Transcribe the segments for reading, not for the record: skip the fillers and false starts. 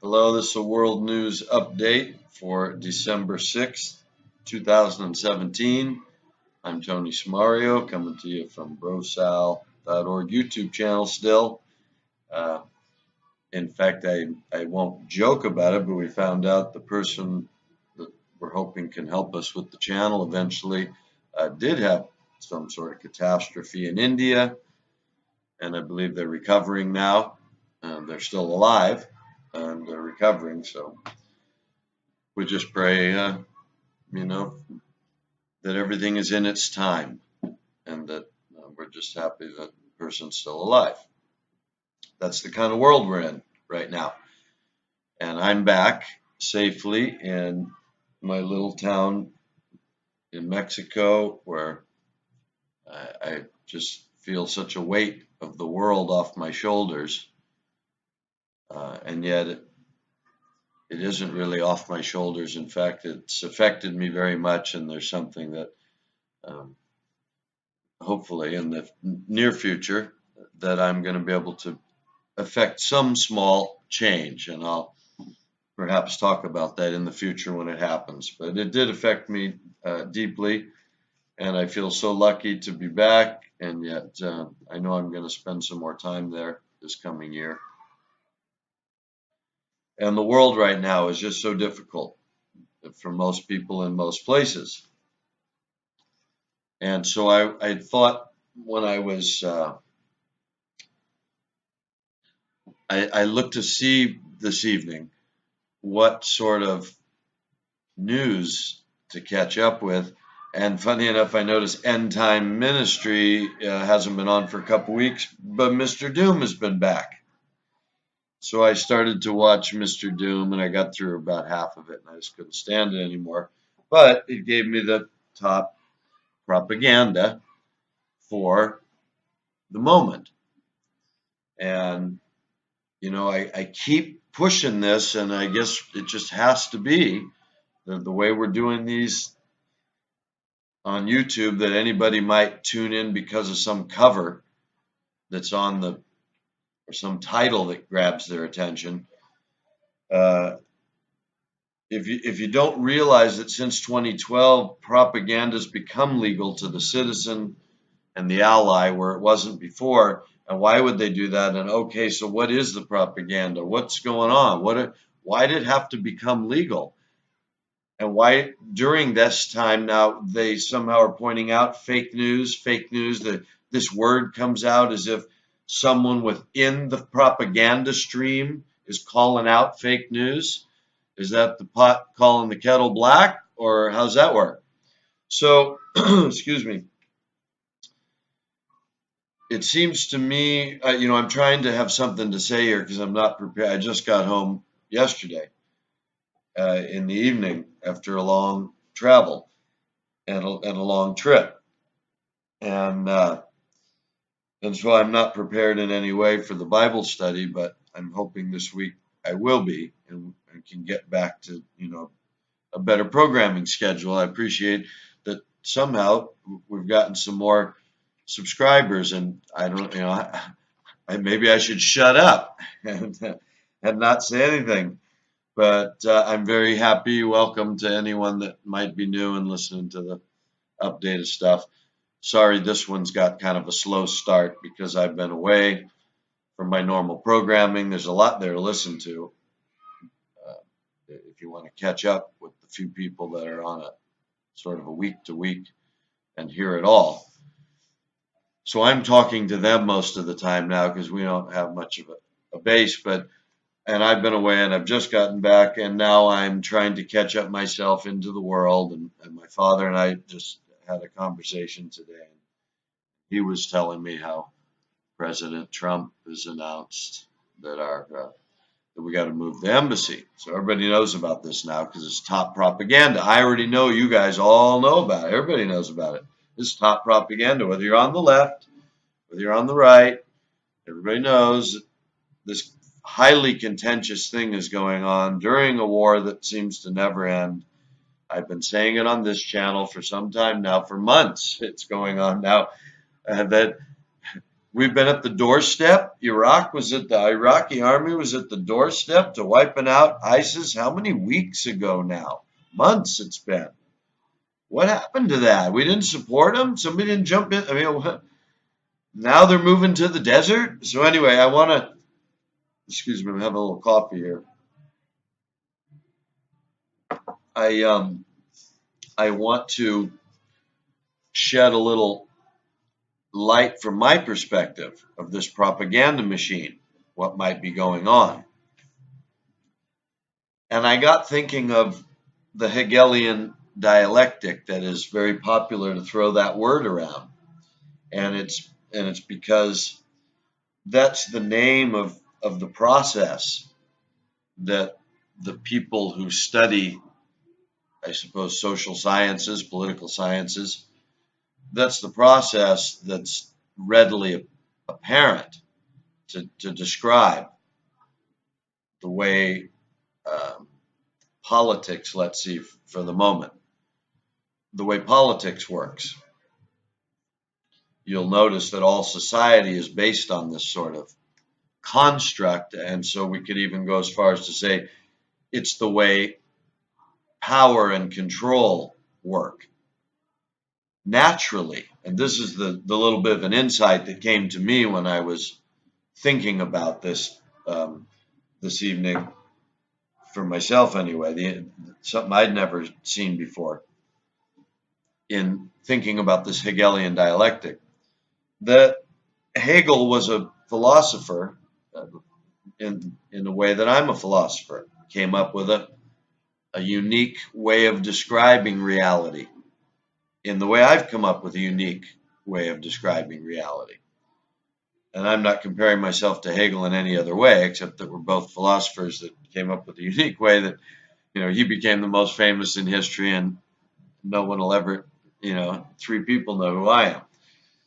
Hello, this is a world news update for December 6th, 2017. I'm Tony Smario coming to you from BroSal.org YouTube channel still. In fact, I won't joke about it, but we found out the person that we're hoping can help us with the channel eventually did have some sort of catastrophe in India, and I believe they're recovering now. They're still alive and they're recovering, so we just pray, that everything is in its time, and that we're just happy that the person's still alive. That's the kind of world we're in right now. And I'm back safely in my little town in Mexico, where I just feel such a weight of the world off my shoulders. And yet it isn't really off my shoulders. In fact, it's affected me very much, and there's something that hopefully in the near future that I'm going to be able to affect some small change, and I'll perhaps talk about that in the future when it happens. But it did affect me deeply, and I feel so lucky to be back, and yet I know I'm going to spend some more time there this coming year. And the world right now is just so difficult for most people in most places. And so I thought when I was, I looked to see this evening what sort of news to catch up with. And funny enough, I noticed End Time Ministry hasn't been on for a couple weeks, but Mr. Doom has been back. So I started to watch Mr. Doom, and I got through about half of it, and I just couldn't stand it anymore. But it gave me the top propaganda for the moment. And, I keep pushing this, and I guess it just has to be the way we're doing these on YouTube, that anybody might tune in because of some cover that's on or some title that grabs their attention. If you don't realize that since 2012, propaganda has become legal to the citizen and the ally, where it wasn't before. And why would they do that? And okay, so what is the propaganda? What's going on? Why did it have to become legal? And why during this time now they somehow are pointing out fake news, that this word comes out as if someone within the propaganda stream is calling out fake news? Is that the pot calling the kettle black, or how's that work? So, excuse me. It seems to me, I'm trying to have something to say here because I'm not prepared. I just got home yesterday in the evening after a long travel and a long trip. And so I'm not prepared in any way for the Bible study, but I'm hoping this week I will be, and can get back to, a better programming schedule. I appreciate that somehow we've gotten some more subscribers, and I don't, maybe I should shut up and not say anything. But I'm very happy. Welcome to anyone that might be new and listening to the updated stuff. Sorry, this one's got kind of a slow start because I've been away from my normal programming. There's a lot there to listen to. If you want to catch up with the few people that are on a sort of a week to week and hear it all. So I'm talking to them most of the time now because we don't have much of a base, and I've been away and I've just gotten back, and now I'm trying to catch up myself into the world. And my father and I just had a conversation today, and he was telling me how President Trump has announced that that we got to move the embassy. So everybody knows about this now because it's top propaganda. I already know, you guys all know about it. Everybody knows about it. This is top propaganda, whether you're on the left, whether you're on the right. Everybody knows this highly contentious thing is going on during a war that seems to never end. I've been saying it on this channel for some time now, for months. It's going on now, that We've been at the doorstep. The Iraqi army was at the doorstep to wiping out ISIS. How many weeks ago now? Months it's been. What happened to that? We didn't support them. Somebody didn't jump in. I mean, now they're moving to the desert. So anyway, excuse me, I'm having a little coffee here. I want to shed a little light from my perspective of this propaganda machine, what might be going on. And I got thinking of the Hegelian dialectic that is very popular to throw that word around. And it's because that's the name of the process that the people who study, I suppose, social sciences, political sciences, that's the process that's readily apparent to describe the way politics, let's see for the moment, the way politics works. You'll notice that all society is based on this sort of construct, and so we could even go as far as to say it's the way power and control work naturally. And this is the little bit of an insight that came to me when I was thinking about this this evening, for myself anyway, something I'd never seen before in thinking about this Hegelian dialectic. That Hegel was a philosopher in the way that I'm a philosopher, came up with a unique way of describing reality, in the way I've come up with a unique way of describing reality. And I'm not comparing myself to Hegel in any other way, except that we're both philosophers that came up with a unique way that, he became the most famous in history, and no one will ever, 3 people know who I am.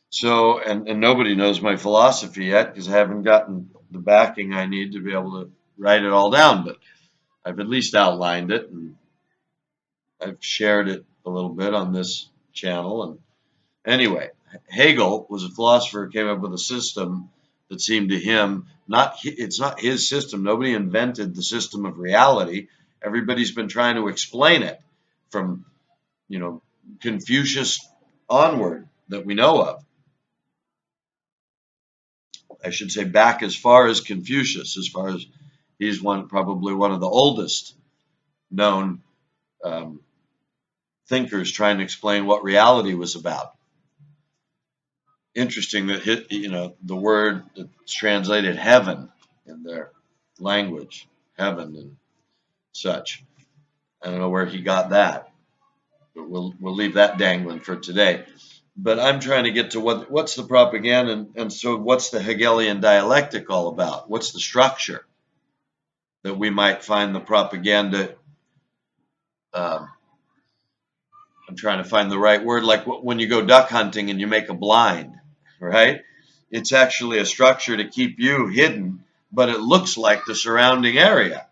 So, and nobody knows my philosophy yet, because I haven't gotten the backing I need to be able to write it all down, but I've at least outlined it, and I've shared it a little bit on this channel. And anyway, Hegel was a philosopher who came up with a system that seemed to him, it's not his system. Nobody invented the system of reality. Everybody's been trying to explain it from, Confucius onward that we know of. I should say back as far as Confucius, as far as he's probably one of the oldest known thinkers trying to explain what reality was about. Interesting that the word that's translated heaven in their language, heaven and such. I don't know where he got that, but we'll leave that dangling for today. But I'm trying to get to what's the propaganda, and so what's the Hegelian dialectic all about? What's the structure that we might find the propaganda? I'm trying to find the right word, like when you go duck hunting and you make a blind, right? It's actually a structure to keep you hidden, but it looks like the surrounding area.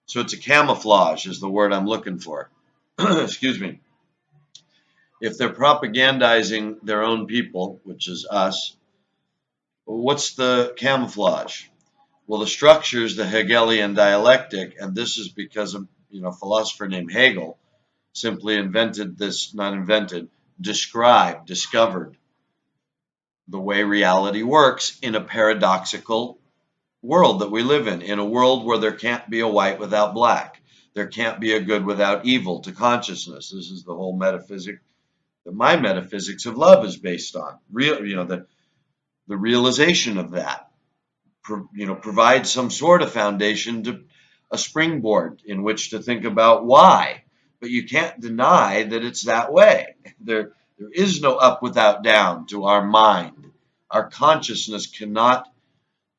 So it's a camouflage is the word I'm looking for. Excuse me. If they're propagandizing their own people, which is us, what's the camouflage? Well, the structure is the Hegelian dialectic, and this is because a philosopher named Hegel simply discovered the way reality works in a paradoxical world that we live in a world where there can't be a white without black. There can't be a good without evil to consciousness. This is the whole metaphysic that my metaphysics of love is based on. The realization of that, provides some sort of foundation, to a springboard in which to think about why. But you can't deny that it's that way. There is no up without down to our mind. Our consciousness cannot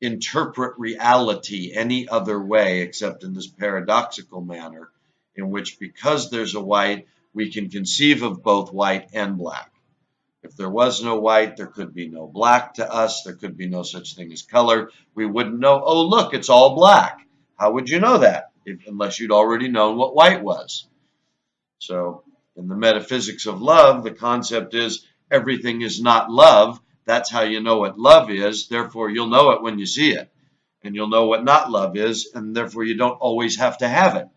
interpret reality any other way except in this paradoxical manner, in which, because there's a white, we can conceive of both white and black. If there was no white, there could be no black to us. There could be no such thing as color. We wouldn't know, oh, look, it's all black. How would you know that? Unless you'd already known what white was. So in the metaphysics of love, the concept is everything is not love. That's how you know what love is. Therefore, you'll know it when you see it. And you'll know what not love is, and therefore you don't always have to have it.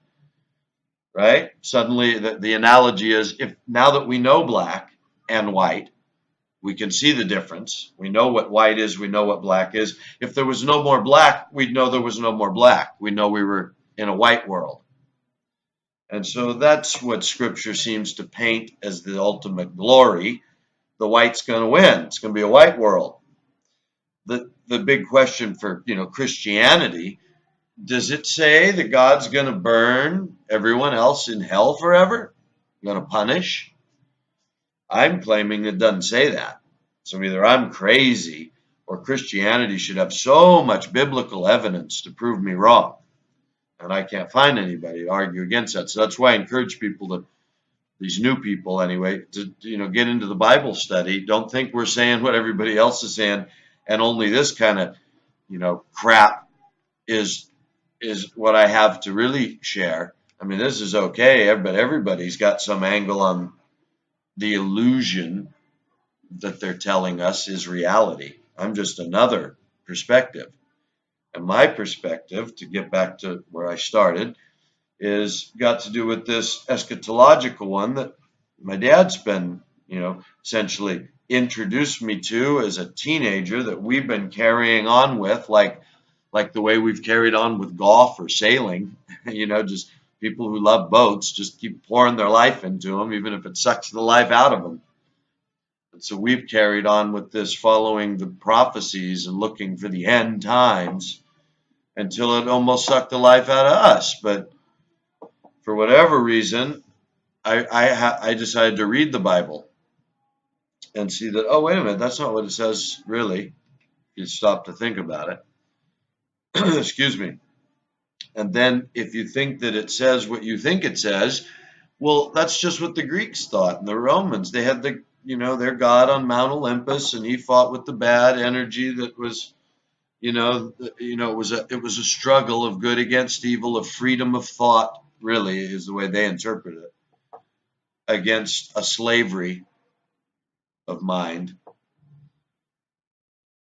Right? Suddenly, the analogy is, if now that we know black and white, we can see the difference. We know what white is. We know what black is. If there was no more black, we'd know there was no more black. We know we were in a white world. And so that's what Scripture seems to paint as the ultimate glory. The white's going to win. It's going to be a white world. The big question for Christianity, does it say that God's going to burn everyone else in hell forever? Going to punish? I'm claiming it doesn't say that. So either I'm crazy or Christianity should have so much biblical evidence to prove me wrong. And I can't find anybody to argue against that. So that's why I encourage people these new people anyway, to get into the Bible study. Don't think we're saying what everybody else is saying, and only this kind of crap is what I have to really share. I mean, this is okay, but everybody's got some angle on the illusion that they're telling us is reality. I'm just another perspective. And my perspective, to get back to where I started, is got to do with this eschatological one that my dad's been, essentially introduced me to as a teenager, that we've been carrying on with, like the way we've carried on with golf or sailing, just people who love boats just keep pouring their life into them, even if it sucks the life out of them. And so we've carried on with this, following the prophecies and looking for the end times until it almost sucked the life out of us. But for whatever reason, I decided to read the Bible and see that, oh, wait a minute, that's not what it says really, if you stop to think about it. Excuse me. And then if you think that it says what you think it says, well, that's just what the Greeks thought and the Romans. They had their god on Mount Olympus, and he fought with the bad energy that was, it was a struggle of good against evil, of freedom of thought, really, is the way they interpret it, against a slavery of mind.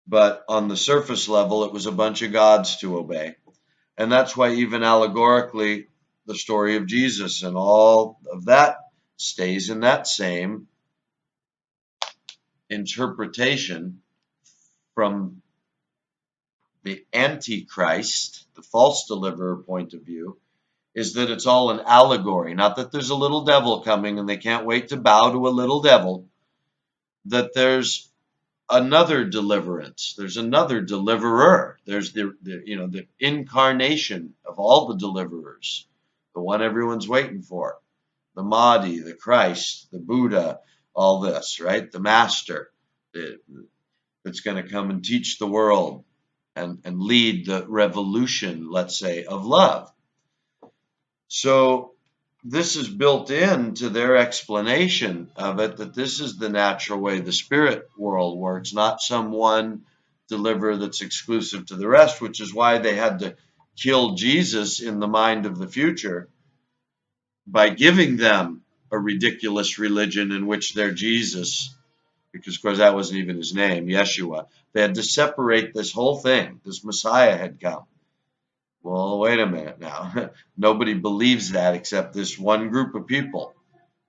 But on the surface level, it was a bunch of gods to obey. And that's why even allegorically, the story of Jesus and all of that stays in that same interpretation from the Antichrist, the false deliverer point of view, is that it's all an allegory. Not that there's a little devil coming and they can't wait to bow to a little devil, that there's another deliverance. There's another deliverer. There's the incarnation of all the deliverers, the one everyone's waiting for, the Mahdi, the Christ, the Buddha, all this, right? The master that's going to come and teach the world and lead the revolution, let's say, of love. So this is built into their explanation of it, that this is the natural way the spirit world works, not some one deliverer that's exclusive to the rest, which is why they had to kill Jesus in the mind of the future by giving them a ridiculous religion in which they're Jesus, because of course that wasn't even his name, Yeshua. They had to separate this whole thing. This Messiah had come. Well, wait a minute now. Nobody believes that except this one group of people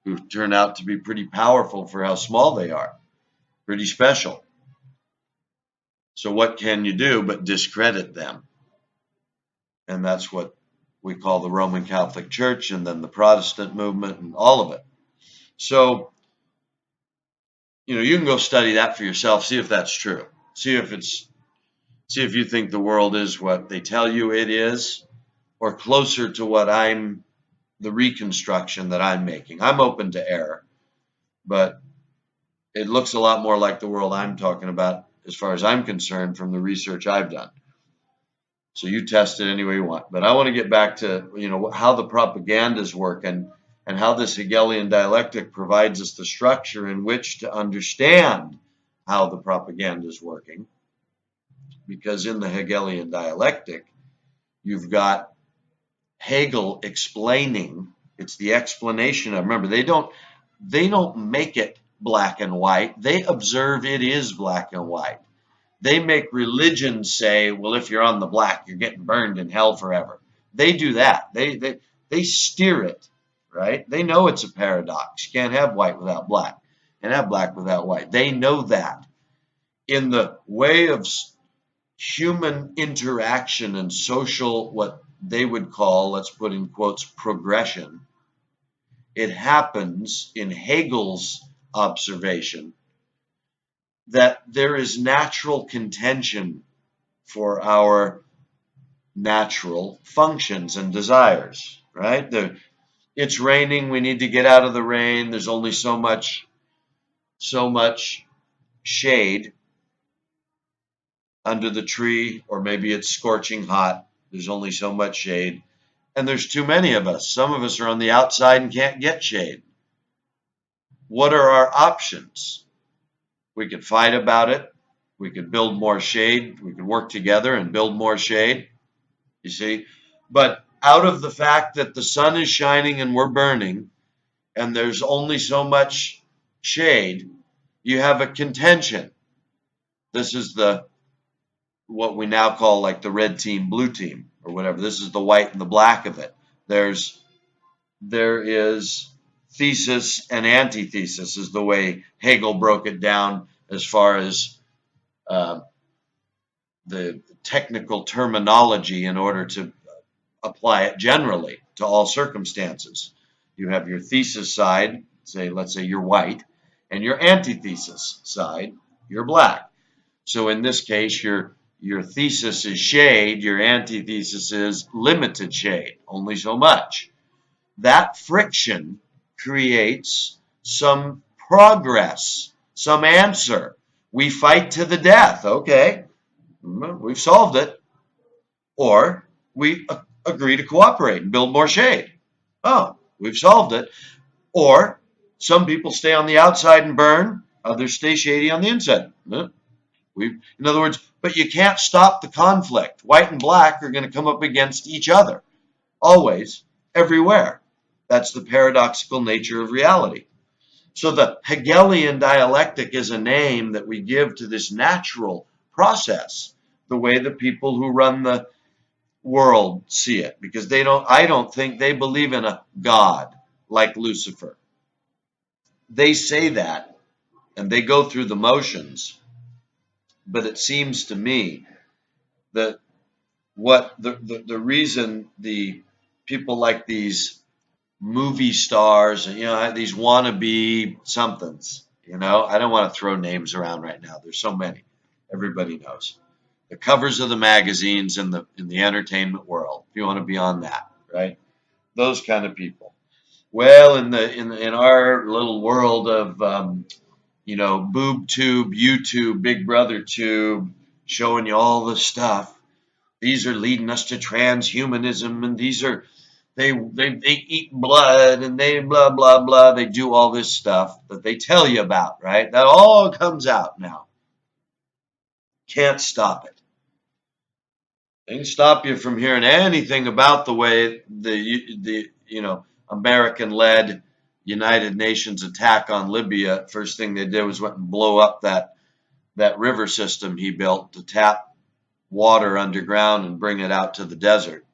who turn out to be pretty powerful for how small they are. Pretty special. So what can you do but discredit them? And that's what we call the Roman Catholic Church, and then the Protestant movement and all of it. So, you can go study that for yourself, see if that's true. See if you think the world is what they tell you it is, or closer to what the reconstruction that I'm making. I'm open to error, but it looks a lot more like the world I'm talking about, as far as I'm concerned, from the research I've done. So you test it any way you want. But I want to get back to, how the propagandas work, and how this Hegelian dialectic provides us the structure in which to understand how the propaganda is working. Because in the Hegelian dialectic, you've got Hegel explaining. It's the explanation of, remember, they don't make it black and white. They observe it is black and white. They make religion say, well, if you're on the black, you're getting burned in hell forever. They do that. They steer it, right? They know it's a paradox. You can't have white without black. You can't have black without white. They know that. In the way of human interaction and social, what they would call, let's put in quotes, progression, it happens in Hegel's observation that there is natural contention for our natural functions and desires, right? It's raining, we need to get out of the rain. There's only so much shade under the tree, or maybe it's scorching hot. There's only so much shade, and there's too many of us. Some of us are on the outside and can't get shade. What are our options? We could fight about it. We could build more shade. We could work together and build more shade, you see. But out of the fact that the sun is shining and we're burning, and there's only so much shade, you have a contention. This is what we now call like the red team, blue team, or whatever. This is the white and the black of it. There is thesis and antithesis, is the way Hegel broke it down as far as the technical terminology in order to apply it generally to all circumstances. You have your thesis side, let's say you're white, and your antithesis side, you're black. So in this case, your thesis is shade, your antithesis is limited shade, only so much. That friction creates some progress, some answer. We fight to the death. Okay, we've solved it. Or we agree to cooperate and build more shade. Oh, we've solved it. Or some people stay on the outside and burn, others stay shady on the inside. In other words, but you can't stop the conflict. White and black are going to come up against each other, always, everywhere. That's the paradoxical nature of reality. So the Hegelian dialectic is a name that we give to this natural process, the way the people who run the world see it, because I don't think they believe in a God like Lucifer. They say that, and they go through the motions. But it seems to me that what the reason the people like these movie stars, these wannabe somethings, I don't want to throw names around right now. There's so many. Everybody knows. The covers of the magazines in the entertainment world, if you want to be on that, right? Those kind of people. Well, in our little world of boob tube, YouTube, Big Brother tube, showing you all the stuff. These are leading us to transhumanism, and they eat blood, and they blah blah blah. They do all this stuff that they tell you about, right? That all comes out now. Can't stop it. They can stop you from hearing anything about the way the American-led United Nations attack on Libya. First thing they did was went and blow up that river system he built to tap water underground and bring it out to the desert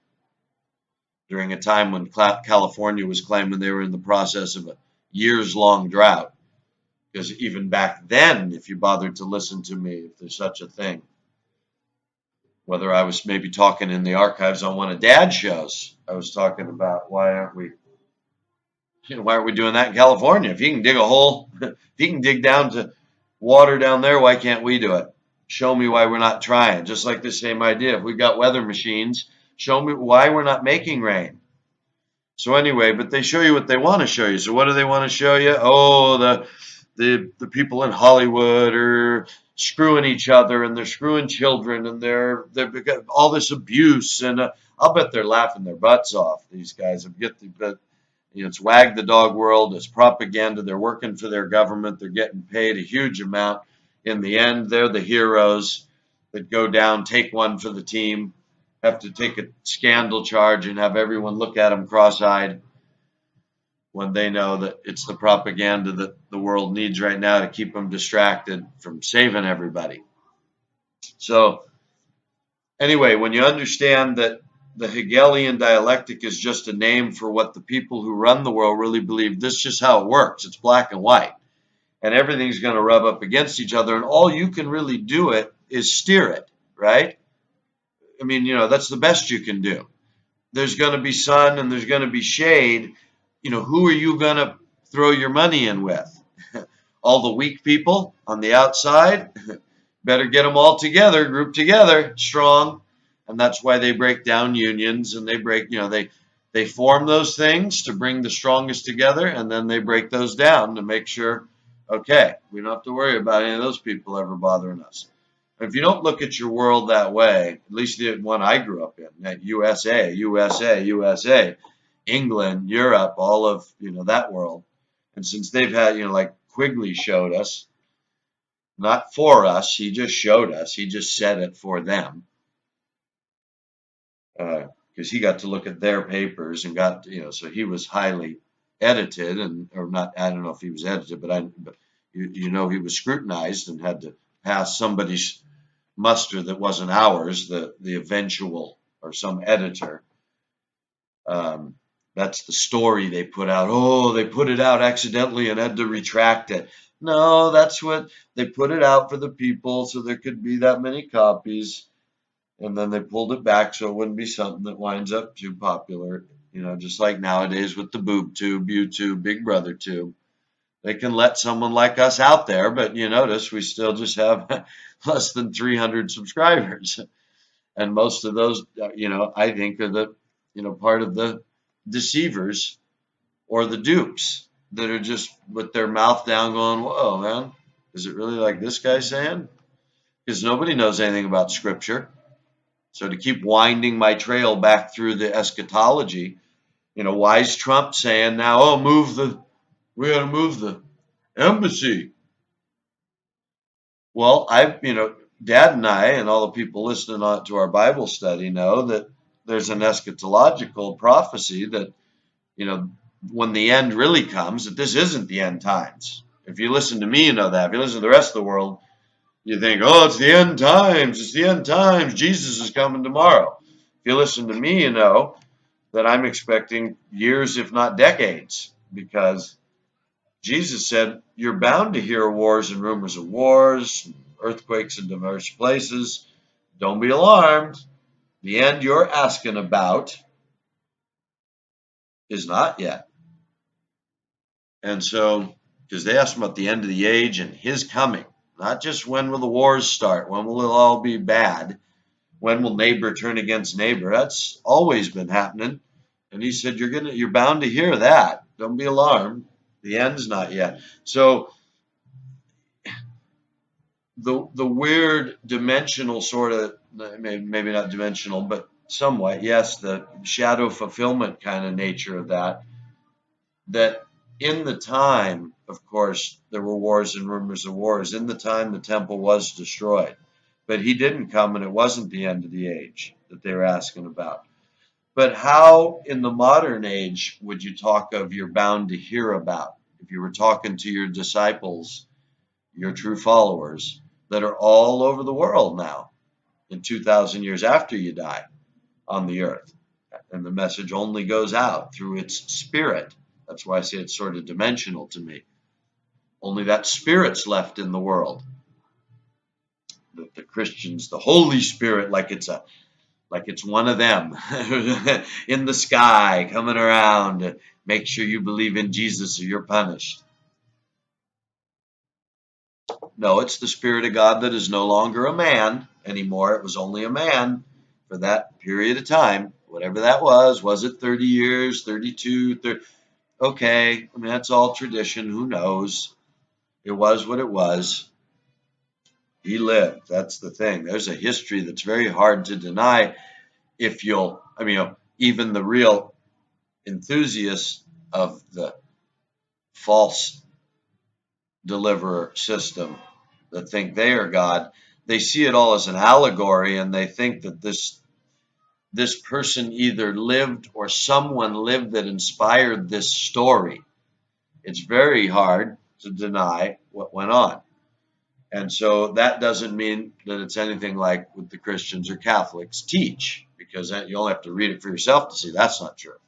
during a time when California was claiming they were in the process of a years-long drought. Because even back then, if you bothered to listen to me, if there's such a thing, whether I was maybe talking in the archives on one of Dad's shows, I was talking about why aren't we doing that in California? If you can dig a hole, if you can dig down to water down there, why can't we do it? Show me why we're not trying. Just like the same idea. If we've got weather machines, show me why we're not making rain. So anyway, but they show you what they want to show you. So what do they want to show you? Oh, the people in Hollywood are screwing each other, and they're screwing children, and they've got all this abuse, and I'll bet they're laughing their butts off. These guys it's wag the dog world. It's propaganda. They're working for their government. They're getting paid a huge amount. In the end, they're the heroes that go down, take one for the team, have to take a scandal charge and have everyone look at them cross-eyed. when they know that it's the propaganda that the world needs right now to keep them distracted from saving everybody. So anyway, when you understand that the Hegelian dialectic is just a name for what the people who run the world really believe, this is just how it works. It's black and white, and everything's going to rub up against each other, and all you can really do it is steer it, right? I mean, that's the best you can do. There's going to be sun and there's going to be shade. Who are you going to throw your money in with? All the weak people on the outside? Better get them all together, group together, strong. And that's why they break down unions, and they form those things to bring the strongest together, and then they break those down to make sure, okay, we don't have to worry about any of those people ever bothering us. If you don't look at your world that way, at least the one I grew up in, that USA, England, Europe, all of that world, and since they've had, like Quigley showed us, not for us, he just showed us, he just said it for them, because he got to look at their papers and got, so he was highly edited, or not, I don't know if he was edited, but he was scrutinized and had to pass somebody's muster that wasn't ours, the eventual, or some editor. That's the story they put out. Oh, they put it out accidentally and had to retract it. No, that's what they put it out for the people, so there could be that many copies, and then they pulled it back so it wouldn't be something that winds up too popular. Just like nowadays with the boob tube, YouTube, Big Brother tube. They can let someone like us out there, but you notice we still just have less than 300 subscribers. And most of those, I think are the, part of the deceivers or the dupes that are just with their mouth down going, whoa, man, is it really like this guy's saying? Because nobody knows anything about Scripture. So to keep winding my trail back through the eschatology, why is Trump saying now, oh, we got to move the embassy? Well, Dad and I and all the people listening to our Bible study know that there's an eschatological prophecy that, when the end really comes, that this isn't the end times. If you listen to me, you know that. If you listen to the rest of the world, you think, oh, it's the end times. It's the end times. Jesus is coming tomorrow. If you listen to me, you know that I'm expecting years, if not decades, because Jesus said, you're bound to hear wars and rumors of wars, earthquakes in diverse places. Don't be alarmed. The end you're asking about is not yet. And so, because they asked him about the end of the age and his coming, not just when will the wars start, when will it all be bad, when will neighbor turn against neighbor. That's always been happening. And he said, you're bound to hear that. Don't be alarmed. The end's not yet. So the weird dimensional sort of, maybe not dimensional, but somewhat, yes, the shadow fulfillment kind of nature of that in the time, of course, there were wars and rumors of wars. In the time, the temple was destroyed. But he didn't come, and it wasn't the end of the age that they were asking about. But how, in the modern age, would you talk of you're bound to hear about? If you were talking to your disciples, your true followers, that are all over the world now, in 2,000 years after you die on the earth. And the message only goes out through its spirit. That's why I say it's sort of dimensional to me. Only that spirit's left in the world. The Christians, the Holy Spirit, like it's one of them in the sky coming around to make sure you believe in Jesus or you're punished. No, it's the Spirit of God that is no longer a man anymore. It was only a man for that period of time, whatever that was. Was it 30 years, 32, 30? Okay, I mean, that's all tradition. Who knows? It was what it was. He lived. That's the thing. There's a history that's very hard to deny if even the real enthusiasts of the false deliverer system that think they are God, they see it all as an allegory, and they think that this person either lived or someone lived that inspired this story. it's very hard to deny what went on. And so that doesn't mean that it's anything like what the Christians or Catholics teach, because you only have to read it for yourself to see that's not true.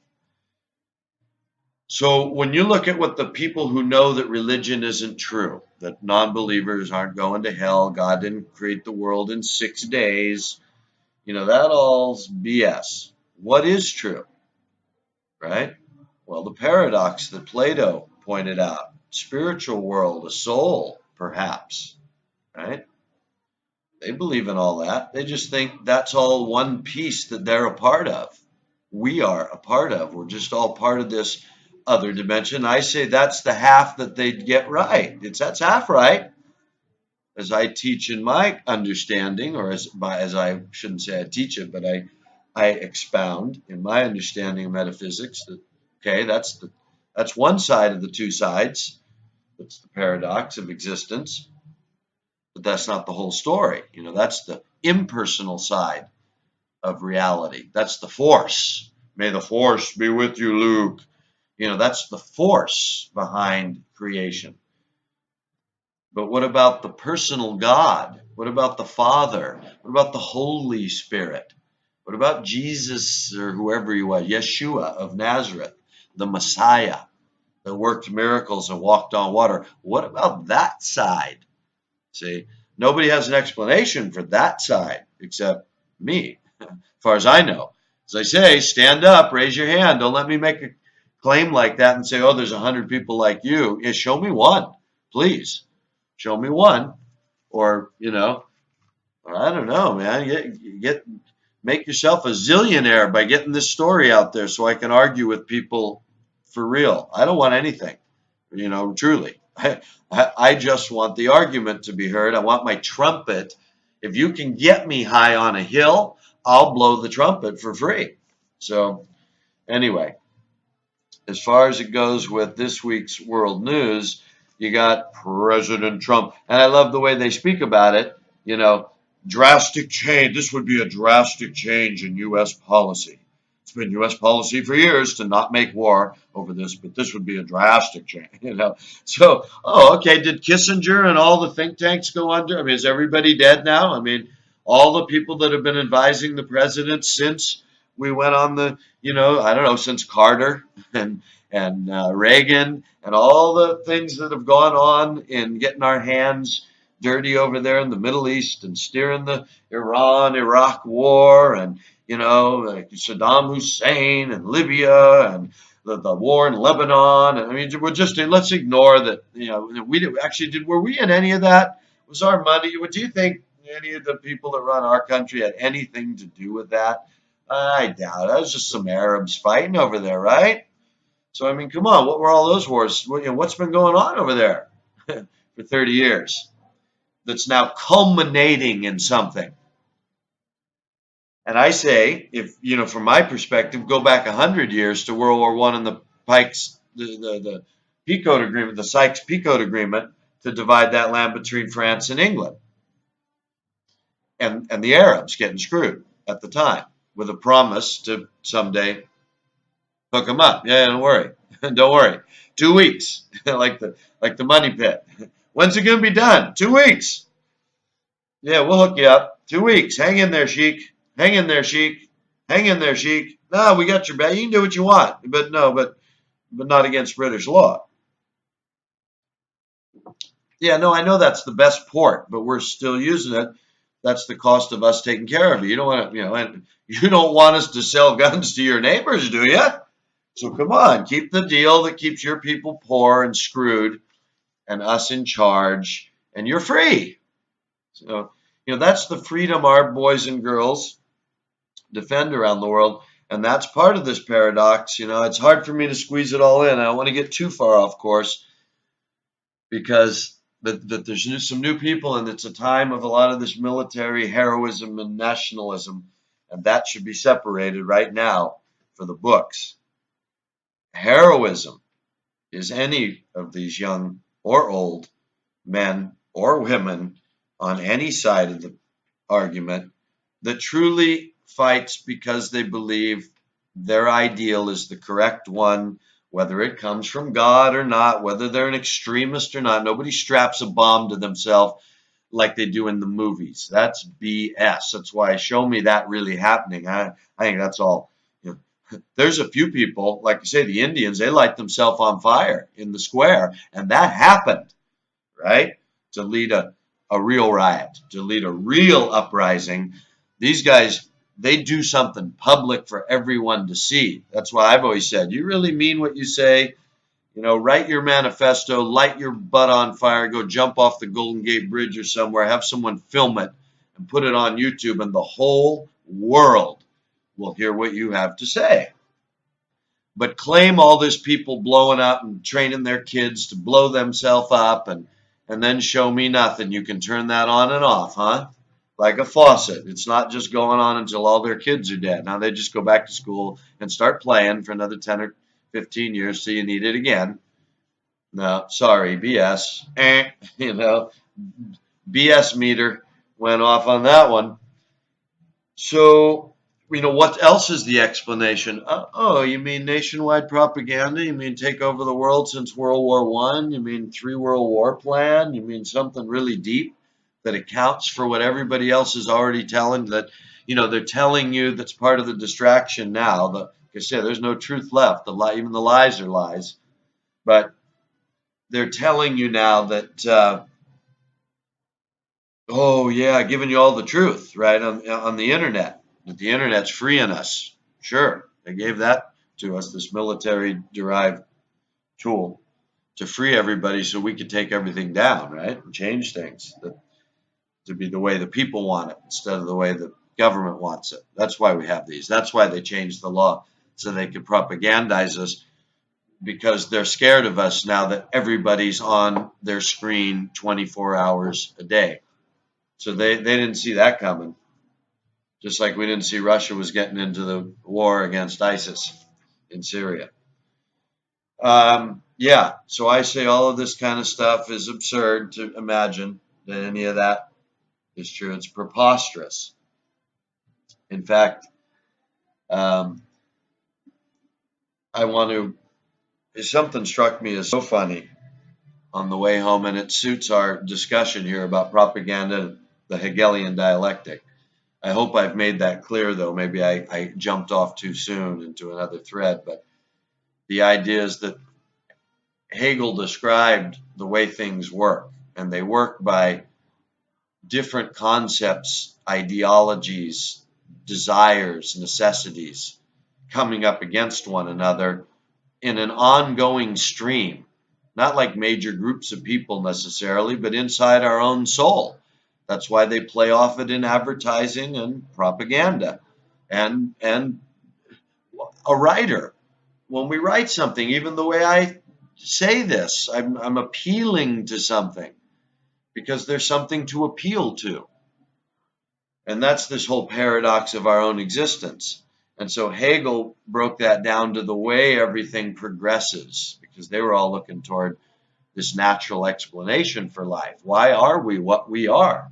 So when you look at what the people who know that religion isn't true, that non-believers aren't going to hell, God didn't create the world in 6 days, that all's BS. What is true, right? Well, the paradox that Plato pointed out, spiritual world, a soul, perhaps, right? They believe in all that. They just think that's all one piece that they're a part of. We are a part of. We're just all part of this other dimension. I say that's the half that they get right. That's half right, as I teach in my understanding, or as I shouldn't say I teach it, but I expound in my understanding of metaphysics. That okay, that's one side of the two sides. That's the paradox of existence. But that's not the whole story. That's the impersonal side of reality. That's the force. May the force be with you, Luke. That's the force behind creation. But what about the personal God? What about the Father? What about the Holy Spirit? What about Jesus, or whoever he was, Yeshua of Nazareth, the Messiah that worked miracles and walked on water? What about that side? See, nobody has an explanation for that side except me, as far as I know. As I say, stand up, raise your hand. Don't let me make a claim like that and say, oh, there's 100 people like you. Yeah, show me one, please. Show me one. Or, I don't know, man. Make yourself a zillionaire by getting this story out there so I can argue with people for real. I don't want anything, truly. I just want the argument to be heard. I want my trumpet. If you can get me high on a hill, I'll blow the trumpet for free. So anyway, as far as it goes with this week's world news, you got President Trump. And I love the way they speak about it. Drastic change. This would be a drastic change in U.S. policy. It's been U.S. policy for years to not make war over this, but this would be a drastic change. So, okay. Did Kissinger and all the think tanks go under? I mean, is everybody dead now? I mean, all the people that have been advising the president since we went on the, I don't know, since Carter and Reagan and all the things that have gone on in getting our hands dirty over there in the Middle East and steering the Iran-Iraq war and, like Saddam Hussein and Libya and the war in Lebanon. I mean, let's ignore that, were we in any of that? Was our money, do you think any of the people that run our country had anything to do with that? I doubt it. It was just some Arabs fighting over there, right? So, I mean, come on, what were all those wars? What's been going on over there for 30 years? That's now culminating in something. And I say, if, from my perspective, go back 100 years to World War I and the the Picot Agreement, the Sykes-Picot Agreement to divide that land between France and England. And the Arabs getting screwed at the time with a promise to someday hook them up. Yeah, don't worry. Don't worry. 2 weeks, like the money pit. When's it going to be done? 2 weeks. Yeah, we'll hook you up. 2 weeks. Hang in there, Sheik. Hang in there, Sheik. Hang in there, Sheik. No, we got your back. You can do what you want, but not against British law. Yeah, no, I know that's the best port, but we're still using it. That's the cost of us taking care of it. You don't want to, and you don't want us to sell guns to your neighbors, do you? So come on, keep the deal that keeps your people poor and screwed and us in charge, and you're free. So, that's the freedom our boys and girls defend around the world. And that's part of this paradox. It's hard for me to squeeze it all in. I don't want to get too far off course because that there's some new people, and it's a time of a lot of this military heroism and nationalism, and that should be separated right now for the books. Heroism is any of these young or old men or women on any side of the argument that truly fights because they believe their ideal is the correct one, whether it comes from God or not, whether they're an extremist or not. Nobody straps a bomb to themselves like they do in the movies. That's BS. That's why show me that really happening. I think that's all. You know, there's a few people, like I say, the Indians, they light themselves on fire in the square, and that happened, right? To lead a real riot, to lead a real uprising. These guys, they do something public for everyone to see. That's why I've always said, you really mean what you say? You know, write your manifesto, light your butt on fire, go jump off the Golden Gate Bridge or somewhere, have someone film it and put it on YouTube, and the whole world will hear what you have to say. But claim all this people blowing up and training their kids to blow themselves up and then show me nothing. You can turn that on and off, huh? Like a faucet. It's not just going on until all their kids are dead. Now they just go back to school and start playing for another 10 or 15 years so you need it again. No, sorry, BS. You know, BS meter went off on that one. So, you know, what else is the explanation? Oh, you mean nationwide propaganda? You mean take over the world since World War One? You mean three World War plan? You mean something really deep that accounts for what everybody else is already telling? That, you know, they're telling you that's part of the distraction now. Like I said, there's no truth left. Even the lies are lies. But they're telling you now that oh yeah, giving you all the truth, right, on the internet. That the internet's freeing us. Sure, they gave that to us, this military derived tool to free everybody so we could take everything down, right? And change things to be the way the people want it instead of the way the government wants it. That's why we have these. That's why they changed the law so they could propagandize us because they're scared of us now that everybody's on their screen 24 hours a day. So they didn't see that coming. Just like we didn't see Russia was getting into the war against ISIS in Syria. Yeah, so I say all of this kind of stuff is absurd to imagine that any of that is true. It's preposterous. In fact, um, I want to, something struck me as so funny on the way home, and it suits our discussion here about propaganda, the Hegelian dialectic. I hope I've made that clear, though. Maybe I jumped off too soon into another thread, but the idea is that Hegel described the way things work, and they work by different concepts, ideologies, desires, necessities coming up against one another in an ongoing stream, not like major groups of people necessarily, but inside our own soul. That's why they play off it in advertising and propaganda. And a writer, when we write something, even the way I say this, I'm appealing to something because there's something to appeal to. And that's this whole paradox of our own existence. And so Hegel broke that down to the way everything progresses because they were all looking toward this natural explanation for life. Why are we what we are?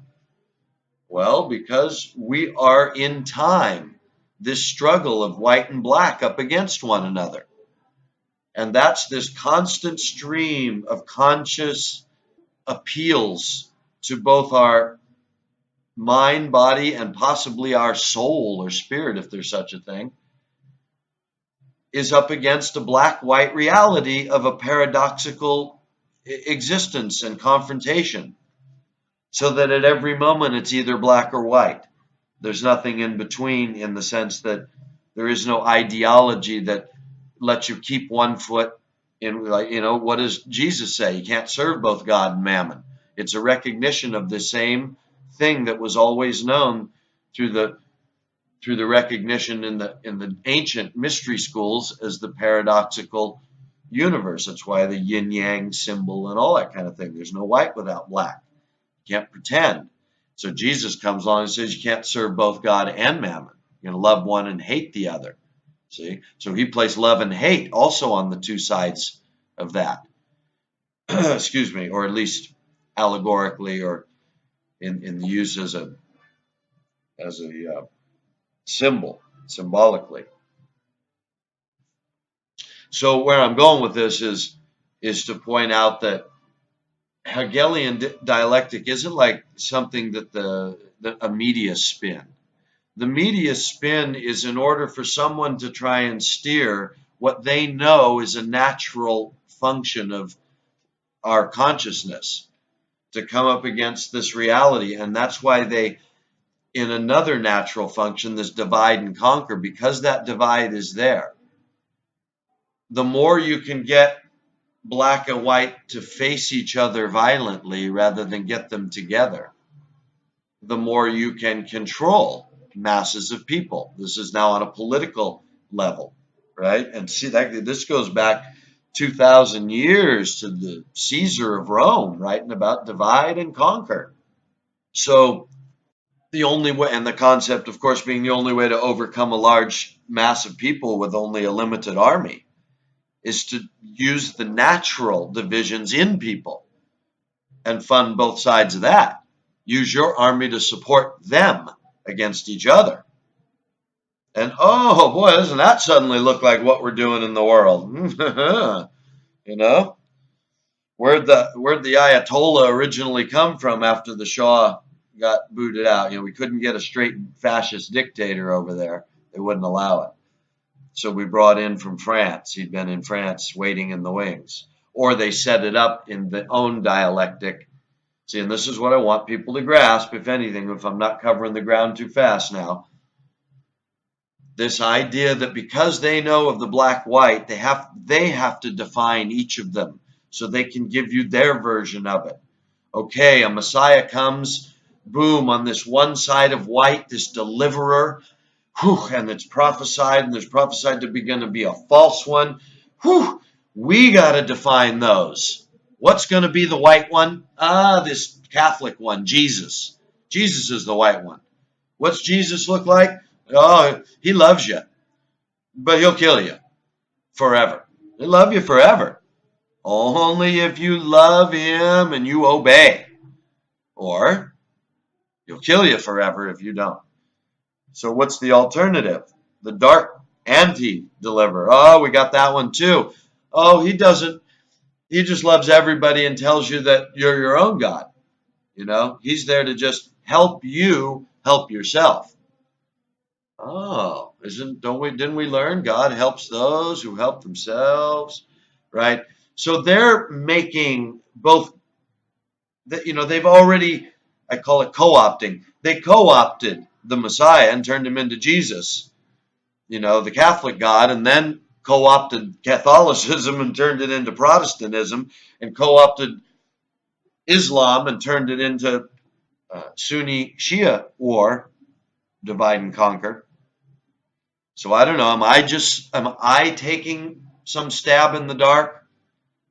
Well, because we are in time, this struggle of white and black up against one another. And that's this constant stream of conscious appeals to both our mind, body, and possibly our soul or spirit, if there's such a thing, is up against a black-white reality of a paradoxical existence and confrontation. So that at every moment it's either black or white. There's nothing in between in the sense that there is no ideology that lets you keep one foot in, like, you know, what does Jesus say? You can't serve both God and mammon. It's a recognition of the same thing that was always known through the recognition in the ancient mystery schools as the paradoxical universe. That's why the yin yang symbol and all that kind of thing. There's no white without black. You can't pretend. So Jesus comes along and says you can't serve both God and mammon. You're going to love one and hate the other. See? So he placed love and hate also on the two sides of that. Excuse me, or at least allegorically or in the use as a symbol, symbolically. So where I'm going with this is to point out that Hegelian dialectic isn't like something that a media spin. The media spin is in order for someone to try and steer what they know is a natural function of our consciousness to come up against this reality. And that's why they, in another natural function, this divide and conquer, because that divide is there. The more you can get black and white to face each other violently rather than get them together, the more you can control masses of people. This is now on a political level, right? And see, that this goes back 2,000 years to the Caesar of Rome, writing about divide and conquer. So the only way, and the concept, of course, being the only way to overcome a large mass of people with only a limited army is to use the natural divisions in people and fund both sides of that. Use your army to support them against each other. And oh boy, doesn't that suddenly look like what we're doing in the world? You know, where'd the Ayatollah originally come from after the Shah got booted out? You know, we couldn't get a straight fascist dictator over there. They wouldn't allow it. So we brought in from France. He'd been in France waiting in the wings. Or they set it up in their own dialectic. See, and this is what I want people to grasp, if anything, if I'm not covering the ground too fast now. This idea that because they know of the black-white, they have to define each of them so they can give you their version of it. Okay, a Messiah comes, boom, on this one side of white, this deliverer, and it's prophesied, and there's prophesied to be going to be a false one. We got to define those. What's going to be the white one? This Catholic one, Jesus. Jesus is the white one. What's Jesus look like? Oh, he loves you, but he'll kill you forever. He'll love you forever. Only if you love him and you obey. Or he'll kill you forever if you don't. So what's the alternative? The dark anti-deliverer. Oh, we got that one too. Oh, he doesn't. He just loves everybody and tells you that you're your own God. You know, he's there to just help you help yourself. Oh, didn't we learn God helps those who help themselves, right? So they're making both, they've already, I call it co-opting. They co-opted the Messiah and turned him into Jesus, the Catholic God, and then co-opted Catholicism and turned it into Protestantism, and co-opted Islam and turned it into Sunni Shia war, divide and conquer. So I don't know, am I taking some stab in the dark?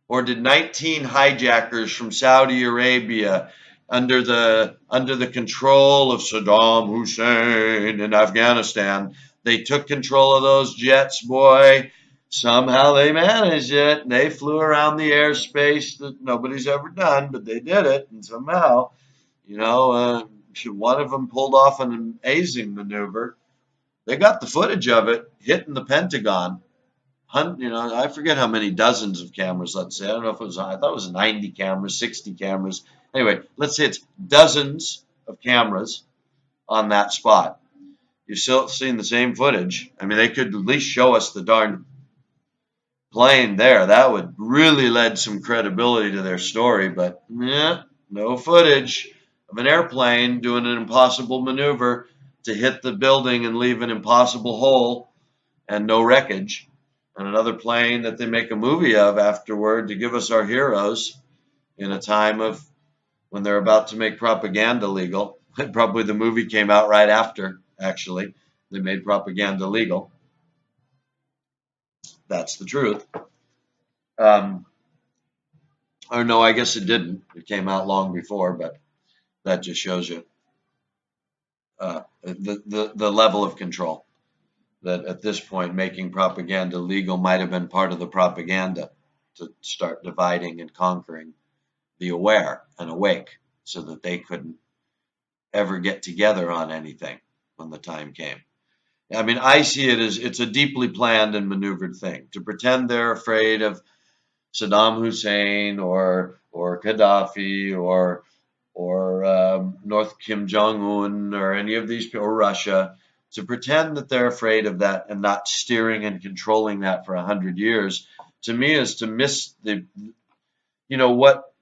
Or did 19 hijackers from Saudi Arabia under the control of Saddam Hussein in Afghanistan, they took control of those jets, boy. Somehow they managed it. They flew around the airspace that nobody's ever done, but they did it. And somehow, one of them pulled off an amazing maneuver. They got the footage of it hitting the Pentagon. I forget how many dozens of cameras, let's say. I don't know if I thought it was 90 cameras, 60 cameras. Anyway, let's say it's dozens of cameras on that spot. You're still seeing the same footage. I mean, they could at least show us the darn plane there. That would really lend some credibility to their story, but no footage of an airplane doing an impossible maneuver to hit the building and leave an impossible hole and no wreckage. And another plane that they make a movie of afterward to give us our heroes in a time of when they're about to make propaganda legal. Probably the movie came out right after, actually. They made propaganda legal. That's the truth. Or no, I guess it didn't. It came out long before, but that just shows you the level of control. That at this point, making propaganda legal might have been part of the propaganda to start dividing and conquering the aware and awake so that they couldn't ever get together on anything when the time came. I mean, I see it as it's a deeply planned and maneuvered thing to pretend they're afraid of Saddam Hussein or Gaddafi or North Kim Jong Un or any of these people, or Russia, to pretend that they're afraid of that and not steering and controlling that for 100 years. To me, is to miss what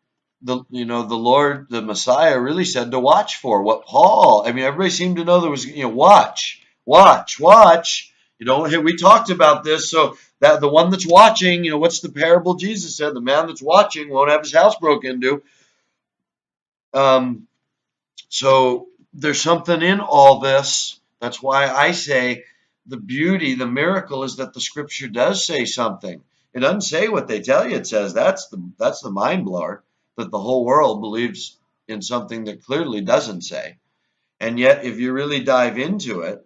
the Lord, the Messiah, really said to watch for. What Paul, I mean, everybody seemed to know there was, watch, watch, watch. Hey, we talked about this. So that the one that's watching, what's the parable Jesus said? The man that's watching won't have his house broken into. Um, so there's something in all this. That's why I say the beauty, the miracle is that the scripture does say something. It doesn't say what they tell you it says. That's the mind blower, that the whole world believes in something that clearly doesn't say. And yet, if you really dive into it,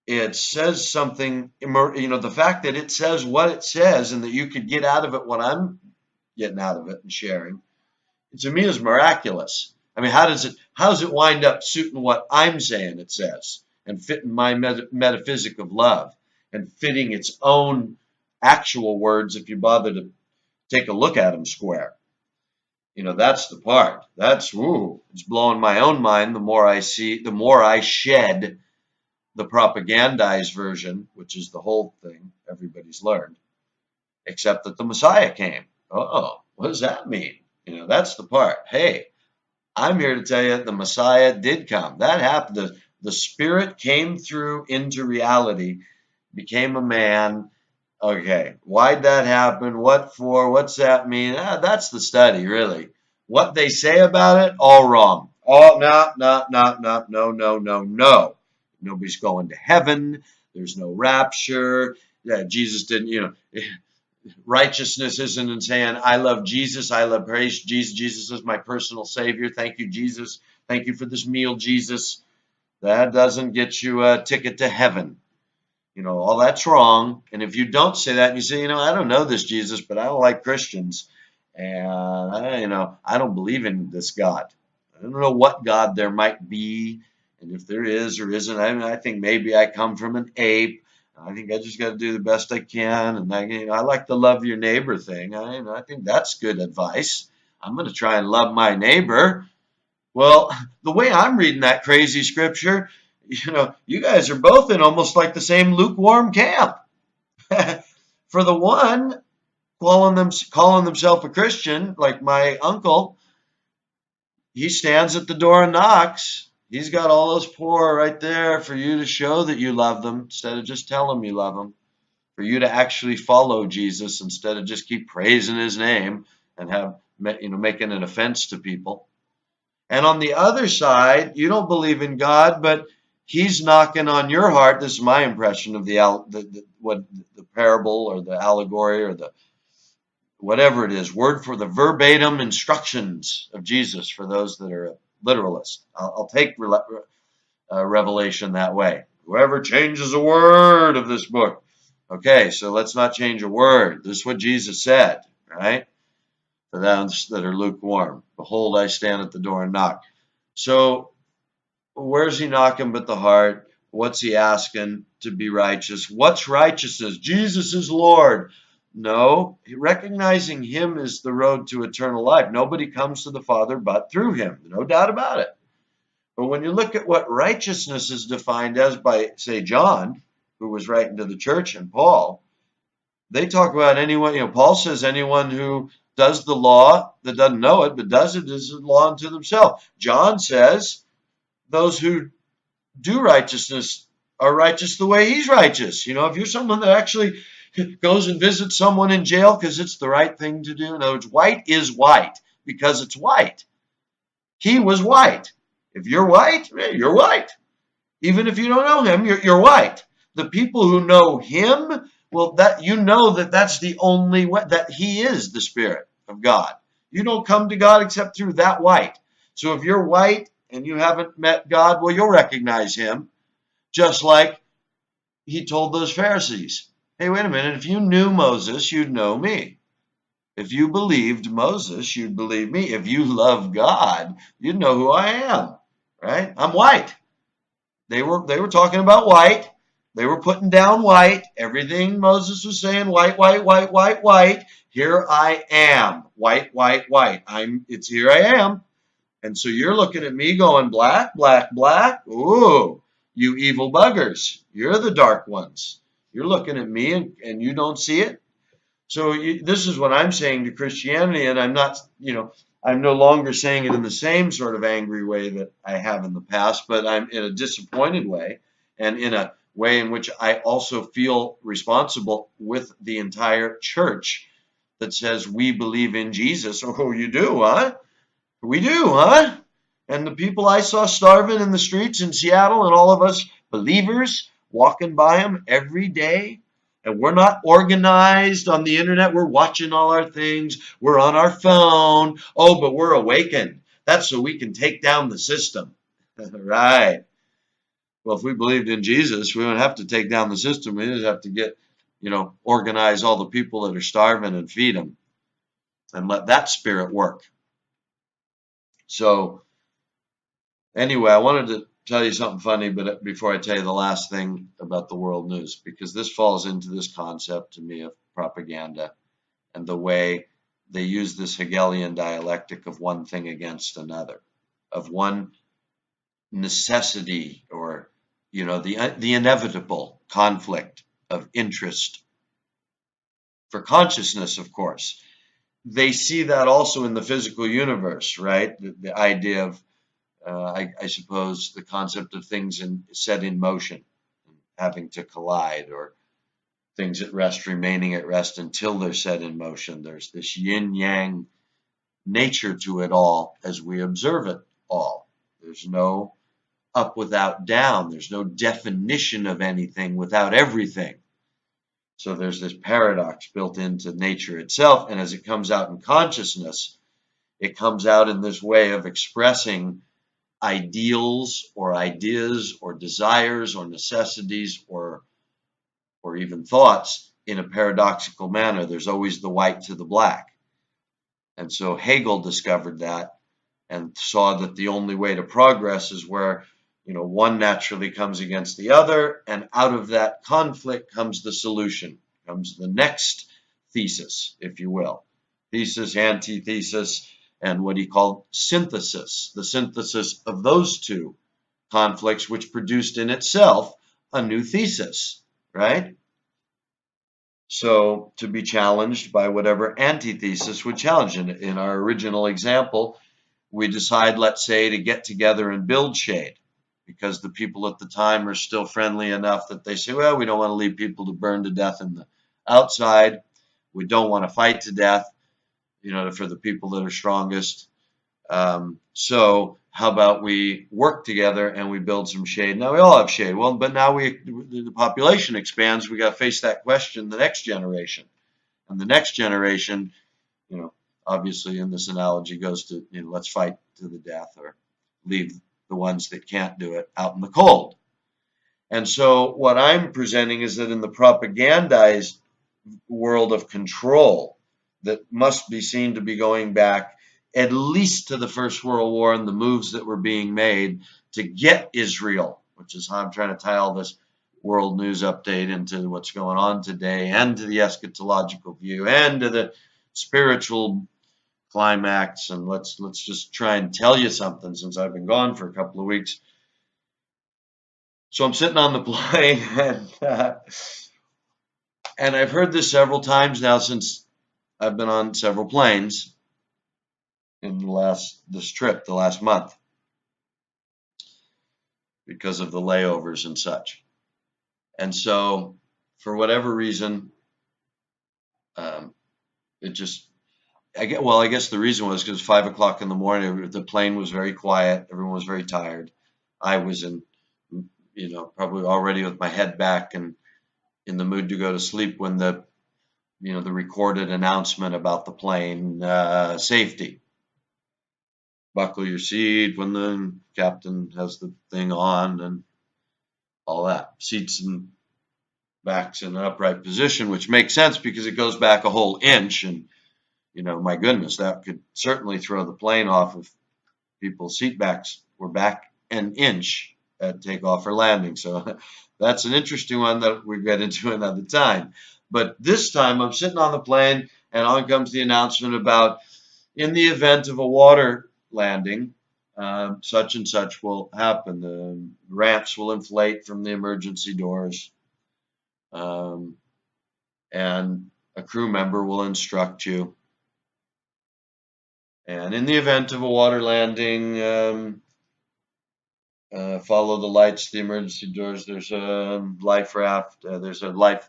it says something, the fact that it says what it says and that you could get out of it what I'm getting out of it and sharing, to me is miraculous. I mean, how does it wind up suiting what I'm saying it says and fitting my metaphysic of love and fitting its own actual words if you bother to take a look at them square? That's the part. It's blowing my own mind. The more I see, the more I shed the propagandized version, which is the whole thing everybody's learned, except that the Messiah came. Oh, what does that mean? That's the part. Hey, I'm here to tell you the Messiah did come. That happened. The Spirit came through into reality, became a man. Okay, why'd that happen? What for? What's that mean? That's the study, really. What they say about it, all wrong. Oh, no, no, no, no, no, no, no, no. Nobody's going to heaven. There's no rapture. Yeah, Jesus didn't, righteousness isn't in saying, I love Jesus, I love praise Jesus, Jesus is my personal Savior. Thank you, Jesus. Thank you for this meal, Jesus. That doesn't get you a ticket to heaven. All that's wrong. And if you don't say that and you say, I don't know this Jesus, but I don't like Christians. And, I don't believe in this God. I don't know what God there might be. And if there is or isn't, I think maybe I come from an ape. I think I just got to do the best I can. And I like the love your neighbor thing. I think that's good advice. I'm going to try and love my neighbor. Well, the way I'm reading that crazy scripture, you guys are both in almost like the same lukewarm camp. For the one, calling themselves a Christian, like my uncle, he stands at the door and knocks. He's got all those poor right there for you to show that you love them instead of just tell them you love them. For you to actually follow Jesus instead of just keep praising his name and making an offense to people. And on the other side, you don't believe in God, but he's knocking on your heart. This is my impression of the parable or the allegory or the whatever it is, word for the verbatim instructions of Jesus for those that are literalists. I'll take Revelation that way. Whoever changes a word of this book. Okay, so let's not change a word. This is what Jesus said, right? For those that are lukewarm. Behold, I stand at the door and knock. So where's he knocking but the heart? What's he asking? To be righteous. What's righteousness? Jesus is Lord. No, recognizing him is the road to eternal life. Nobody comes to the Father but through him. No doubt about it. But when you look at what righteousness is defined as by, say, John, who was writing to the church, and Paul, they talk about anyone, Paul says anyone who does the law that doesn't know it, but does it is a law unto themselves. John says those who do righteousness are righteous the way he's righteous. If you're someone that actually goes and visits someone in jail because it's the right thing to do. In other words, white is white because it's white. He was white. If you're white, you're white. Even if you don't know him, you're white. The people who know him, well, that's the only way, that he is the Spirit of God. You don't come to God except through that white. So if you're white and you haven't met God, well, you'll recognize him. Just like he told those Pharisees, hey, wait a minute, if you knew Moses, you'd know me. If you believed Moses, you'd believe me. If you love God, you'd know who I am, right? I'm white. They were talking about white. They were putting down white. Everything Moses was saying, white, white, white, white, white. Here I am, white, white, white. It's here I am. And so you're looking at me going, black, black, black. Ooh, you evil buggers. You're the dark ones. You're looking at me and you don't see it. So this is what I'm saying to Christianity, and I'm not, I'm no longer saying it in the same sort of angry way that I have in the past, but I'm in a disappointed way, and in a way in which I also feel responsible with the entire church that says we believe in Jesus. Oh, you do, huh? We do, huh? And the people I saw starving in the streets in Seattle, and all of us believers walking by them every day. And we're not organized on the internet. We're watching all our things. We're on our phone. Oh, but we're awakened. That's so we can take down the system. Right. Well, if we believed in Jesus, we wouldn't have to take down the system. We just have to get, organize all the people that are starving and feed them and let that spirit work. So, anyway, I wanted to tell you something funny, but before I tell you the last thing about the world news, because this falls into this concept to me of propaganda and the way they use this Hegelian dialectic of one thing against another, of one necessity or, the inevitable conflict of interest for consciousness, of course. They see that also in the physical universe, right? The idea of I suppose the concept of things set in motion, having to collide, or things at rest remaining at rest until they're set in motion. There's this yin-yang nature to it all as we observe it all. There's no up without down. There's no definition of anything without everything. So there's this paradox built into nature itself. And as it comes out in consciousness, it comes out in this way of expressing ideals or ideas or desires or necessities or even thoughts in a paradoxical manner. There's always the white to the black. And so Hegel discovered that and saw that the only way to progress is where, one naturally comes against the other, and out of that conflict comes the solution, comes the next thesis, if you will. Thesis, antithesis, and what he called synthesis, the synthesis of those two conflicts, which produced in itself a new thesis, right? So to be challenged by whatever antithesis would challenge. In our original example, we decide, let's say, to get together and build shade because the people at the time are still friendly enough that they say, well, we don't want to leave people to burn to death in the outside. We don't want to fight to death, for the people that are strongest. So how about we work together and we build some shade? Now we all have shade. Well, but now the population expands. We got to face that question the next generation. And the next generation, obviously in this analogy goes to, let's fight to the death or leave the ones that can't do it out in the cold. And so what I'm presenting is that in the propagandized world of control that must be seen to be going back at least to the First World War and the moves that were being made to get Israel, which is how I'm trying to tie all this world news update into what's going on today, and to the eschatological view, and to the spiritual climax. And let's just try and tell you something, since I've been gone for a couple of weeks. So I'm sitting on the plane, and I've heard this several times now since I've been on several planes in this trip, the last month, because of the layovers and such. And so, for whatever reason, I guess the reason was because 5 o'clock in the morning, the plane was very quiet. Everyone was very tired. I was probably already with my head back and in the mood to go to sleep when the recorded announcement about the plane safety. Buckle your seat when the captain has the thing on and all that. Seats and backs in an upright position, which makes sense because it goes back a whole inch. And, my goodness, that could certainly throw the plane off if people's seat backs were back an inch at takeoff or landing. So That's an interesting one that we get into another time. But this time I'm sitting on the plane and on comes the announcement about in the event of a water landing, such and such will happen. The ramps will inflate from the emergency doors, um, and a crew member will instruct you. And in the event of a water landing, follow the lights, the emergency doors. There's a life raft. There's a life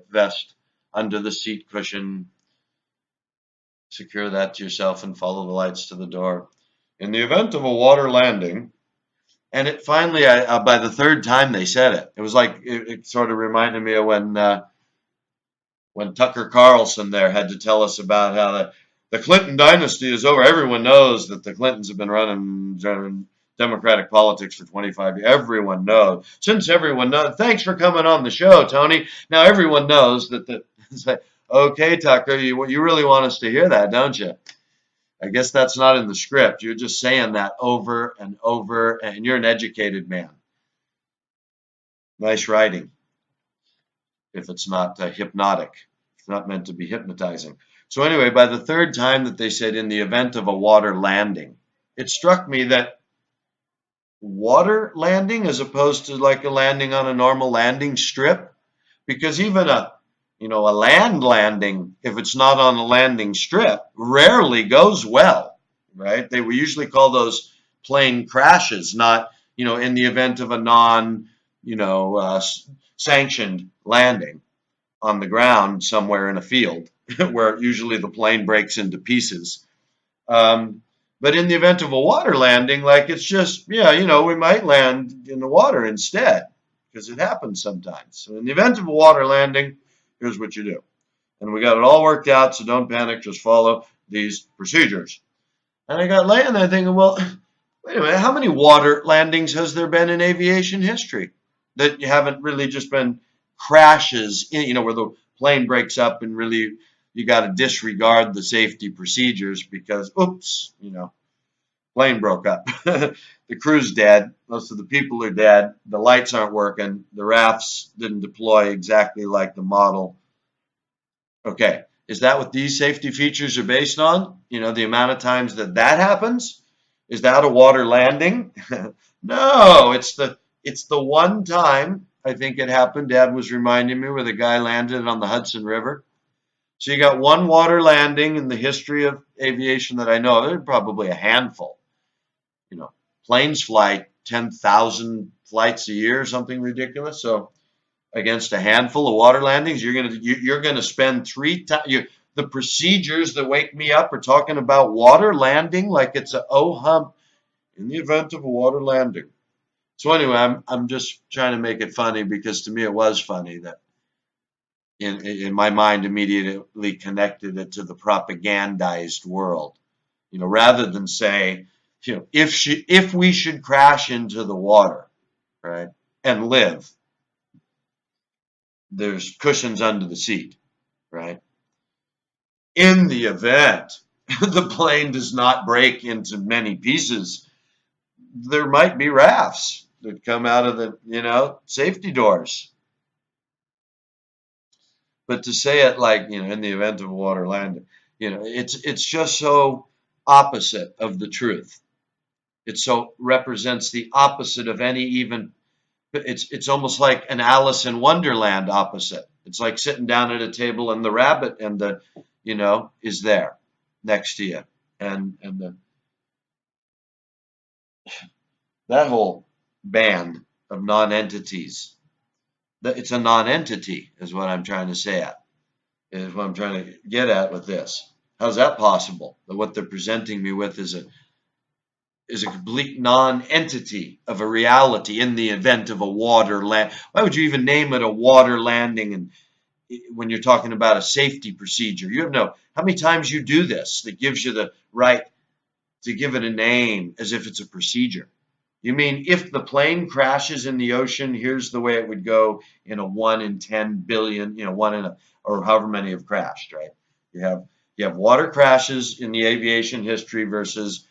vest under the seat cushion. Secure that to yourself and follow the lights to the door. In the event of a water landing, and it finally, by the third time they said it, it was like it sort of reminded me of when Tucker Carlson there had to tell us about how the Clinton dynasty is over. Everyone knows that the Clintons have been running Democratic politics for 25 years. Everyone knows. Since everyone knows, thanks for coming on the show, Tony. Now everyone knows that it's like, okay, Tucker, you really want us to hear that, don't you? I guess that's not in the script. You're just saying that over and over, and you're an educated man. Nice writing. If it's not hypnotic, it's not meant to be hypnotizing. So anyway, by the third time that they said in the event of a water landing, it struck me that water landing as opposed to like a landing on a normal landing strip, because even a land landing, if it's not on a landing strip, rarely goes well, right? We usually call those plane crashes, not, in the event of a sanctioned landing on the ground somewhere in a field where usually the plane breaks into pieces. But in the event of a water landing, like it's just, we might land in the water instead because it happens sometimes. So in the event of a water landing, here's what you do. And we got it all worked out, so don't panic, just follow these procedures. And I got laying there thinking, well, wait a minute, how many water landings has there been in aviation history that you haven't really just been crashes, where the plane breaks up and really you got to disregard the safety procedures because, oops, plane broke up. The crew's dead. Most of the people are dead. The lights aren't working. The rafts didn't deploy exactly like the model. Okay, is that what these safety features are based on? The amount of times that happens? Is that a water landing? No, it's the one time I think it happened. Dad was reminding me where the guy landed on the Hudson River. So you got one water landing in the history of aviation that I know of. There's probably a handful. Planes fly 10,000 flights a year, something ridiculous. So against a handful of water landings, you're gonna spend 3 times. The procedures that wake me up are talking about water landing like it's a hump in the event of a water landing. So anyway, I'm just trying to make it funny because to me it was funny that in my mind immediately connected it to the propagandized world. Rather than say, if we should crash into the water, right, and live, there's cushions under the seat, right? In the event the plane does not break into many pieces, there might be rafts that come out of the, safety doors. But to say it like, in the event of a water landing, it's just so opposite of the truth. It so represents the opposite of any even. It's almost like an Alice in Wonderland opposite. It's like sitting down at a table and the rabbit and the is there next to you, and that whole band of non-entities. It's a non-entity is what I'm trying to say at. Is what I'm trying to get at with this. How's that possible? That what they're presenting me with is a complete non-entity of a reality in the event of a water land. Why would you even name it a water landing? And when you're talking about a safety procedure, you have how many times you do this that gives you the right to give it a name as if it's a procedure. You mean if the plane crashes in the ocean, here's the way it would go in a 1 in 10 billion, or however many have crashed, right? You have water crashes in the aviation history versus,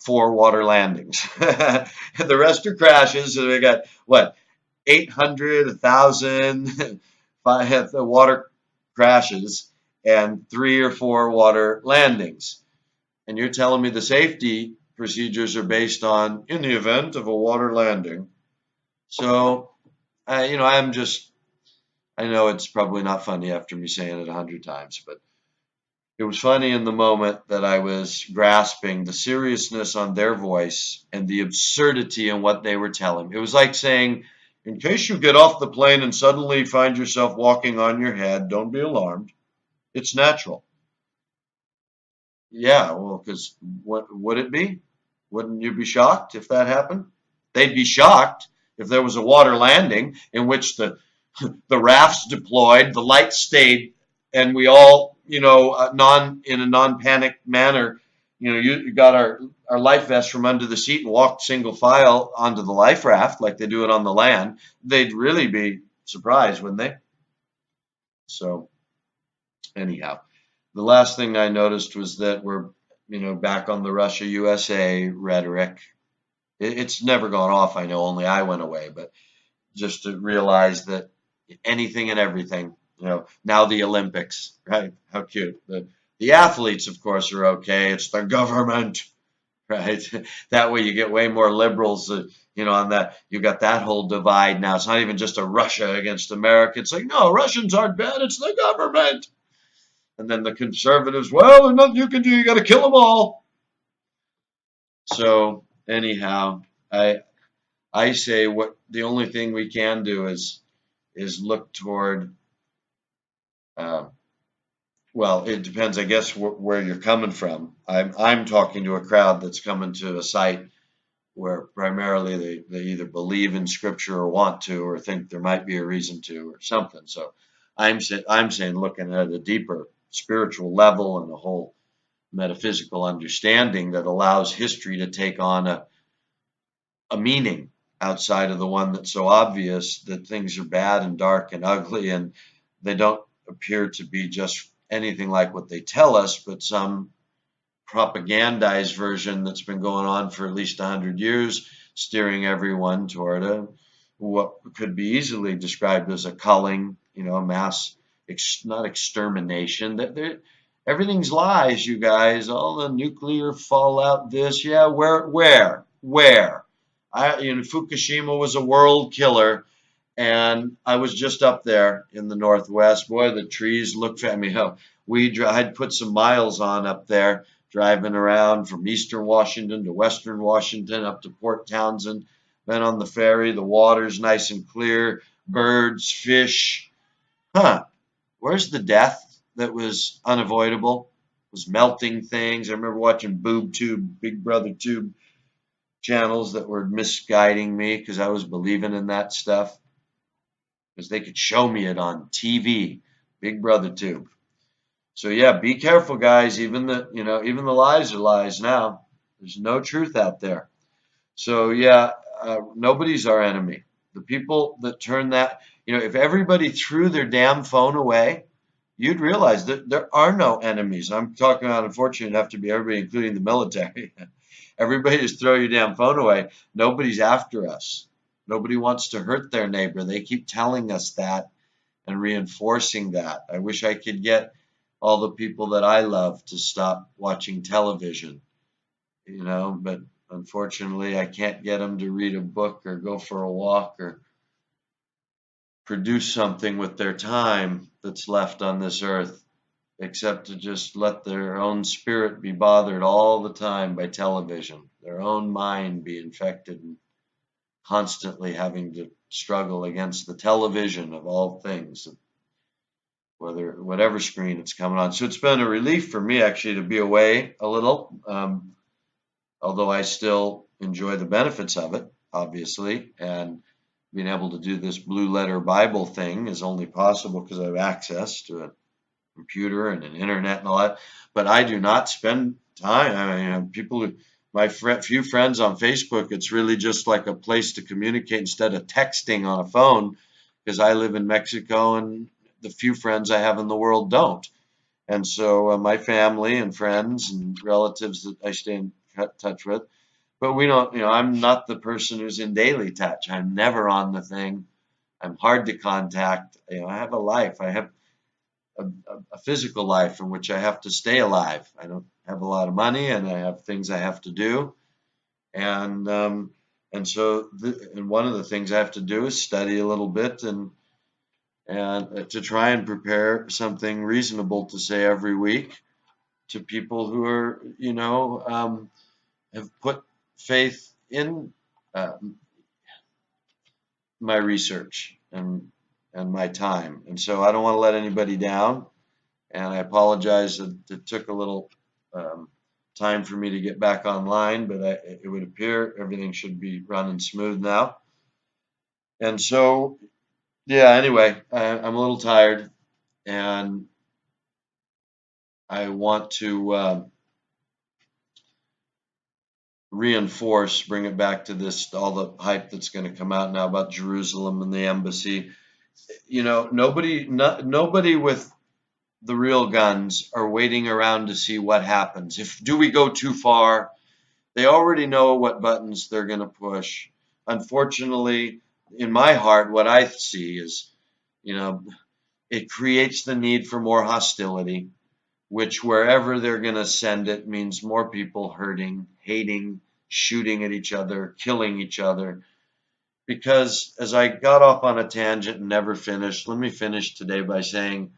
4 water landings. The rest are crashes. So we got what? 800, 1,000 the water crashes and 3 or 4 water landings. And you're telling me the safety procedures are based on in the event of a water landing. So, I know it's probably not funny after me saying it 100 times, but it was funny in the moment that I was grasping the seriousness on their voice and the absurdity in what they were telling me. It was like saying, in case you get off the plane and suddenly find yourself walking on your head, don't be alarmed. It's natural. Yeah, well, because what would it be? Wouldn't you be shocked if that happened? They'd be shocked if there was a water landing in which the rafts deployed, the lights stayed, and we all, non in a non-panic manner, you got our life vests from under the seat and walked single file onto the life raft like they do it on the land. They'd really be surprised, wouldn't they? So anyhow, the last thing I noticed was that we're, back on the Russia USA rhetoric. It's never gone off. I know only I went away, but just to realize that anything and everything, now the Olympics, right? How cute. The athletes, of course, are okay. It's the government, right? That way you get way more liberals, on that. You got that whole divide now. It's not even just a Russia against America. It's like, no, Russians aren't bad. It's the government. And then the conservatives, well, there's nothing you can do. You got to kill them all. So anyhow, I say what the only thing we can do is look toward. Uh, well, it depends, I guess, where you're coming from. I'm talking to a crowd that's coming to a site where primarily they either believe in Scripture or want to, or think there might be a reason to, or something. So I'm saying looking at a deeper spiritual level and a whole metaphysical understanding that allows history to take on a meaning outside of the one that's so obvious that things are bad and dark and ugly, and they don't appear to be just anything like what they tell us, but some propagandized version that's been going on for at least 100 years, steering everyone toward what could be easily described as a culling, a mass, not extermination. That everything's lies, you guys. All the nuclear fallout, this, yeah, where? Fukushima was a world killer, and I was just up there in the Northwest. Boy, the trees look. I mean, hell, I'd put some miles on up there, driving around from Eastern Washington to Western Washington up to Port Townsend. Then on the ferry, the water's nice and clear, birds, fish. Huh? Where's the death that was unavoidable? Was melting things. I remember watching Boob Tube, Big Brother Tube channels that were misguiding me because I was believing in that stuff because they could show me it on TV, Big Brother Tube. So yeah, be careful, guys. Even the lies are lies now. There's no truth out there. So yeah, nobody's our enemy. The people that turn that, if everybody threw their damn phone away, you'd realize that there are no enemies. I'm talking about, unfortunately, enough to be everybody, including the military. Everybody just throw your damn phone away. Nobody's after us. Nobody wants to hurt their neighbor. They keep telling us that and reinforcing that. I wish I could get all the people that I love to stop watching television, but unfortunately I can't get them to read a book or go for a walk or produce something with their time that's left on this earth, except to just let their own spirit be bothered all the time by television, their own mind be infected and constantly having to struggle against the television of all things, whatever screen it's coming on. So it's been a relief for me actually to be away a little, although I still enjoy the benefits of it, obviously, and being able to do this blue letter Bible thing is only possible because I have access to a computer and an internet and all that. But I do not spend time. I mean, my few friends on Facebook, it's really just like a place to communicate instead of texting on a phone, because I live in Mexico and the few friends I have in the world don't. And so my family and friends and relatives that I stay in touch with, but we don't, I'm not the person who's in daily touch. I'm never on the thing. I'm hard to contact. I have a life. I have a physical life in which I have to stay alive. I don't have a lot of money, and I have things I have to do. And and one of the things I have to do is study a little bit and to try and prepare something reasonable to say every week to people who are, have put faith in uh, my research and my time. And so I don't want to let anybody down. And I apologize that it took a little um, time for me to get back online, but it would appear everything should be running smooth now. And so, yeah, anyway, I'm a little tired, and I want to reinforce, bring it back to this, all the hype that's going to come out now about Jerusalem and the embassy. Nobody with the real guns are waiting around to see what happens. Do we go too far? They already know what buttons they're going to push. Unfortunately, in my heart, what I see is, you know, it creates the need for more hostility, which wherever they're going to send it means more people hurting, hating, shooting at each other, killing each other. Because as I got off on a tangent and never finished, let me finish today by saying,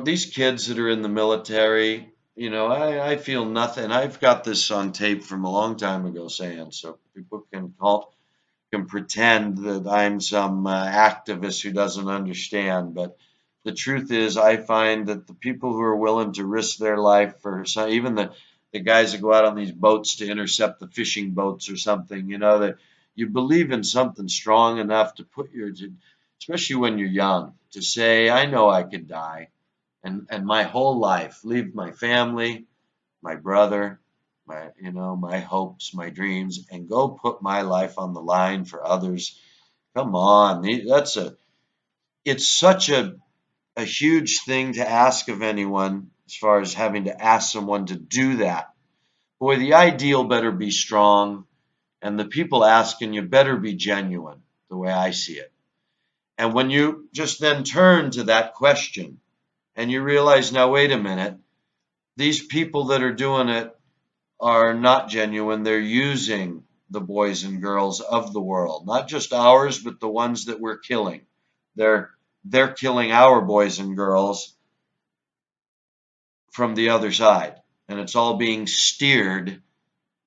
these kids that are in the military, I feel nothing. I've got this on tape from a long time ago saying, so people can pretend that I'm some activist who doesn't understand. But the truth is, I find that the people who are willing to risk their life for even the guys that go out on these boats to intercept the fishing boats or something, that you believe in something strong enough to especially when you're young, to say, I know I could die and my whole life, leave my family, my brother, my hopes, my dreams, and go put my life on the line for others. Come on, it's such a huge thing to ask of anyone as far as having to ask someone to do that. Boy, the ideal better be strong, and the people asking you better be genuine, the way I see it. And when you just then turn to that question and you realize, now, wait a minute, these people that are doing it are not genuine. They're using the boys and girls of the world, not just ours, but the ones that we're killing. They're killing our boys and girls from the other side, and it's all being steered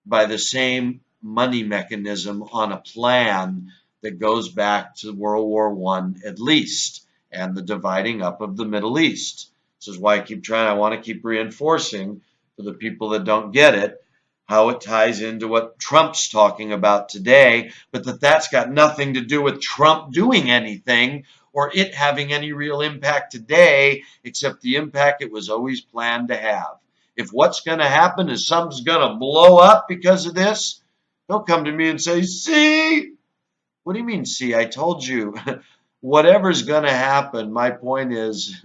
by the same money mechanism on a plan that goes back to World War I at least, and the dividing up of the Middle East. This is why I want to keep reinforcing for the people that don't get it, how it ties into what Trump's talking about today, but that's got nothing to do with Trump doing anything or it having any real impact today, except the impact it was always planned to have. If what's going to happen is something's going to blow up because of this, don't come to me and say, see, what do you mean, see? I told you, whatever's going to happen, my point is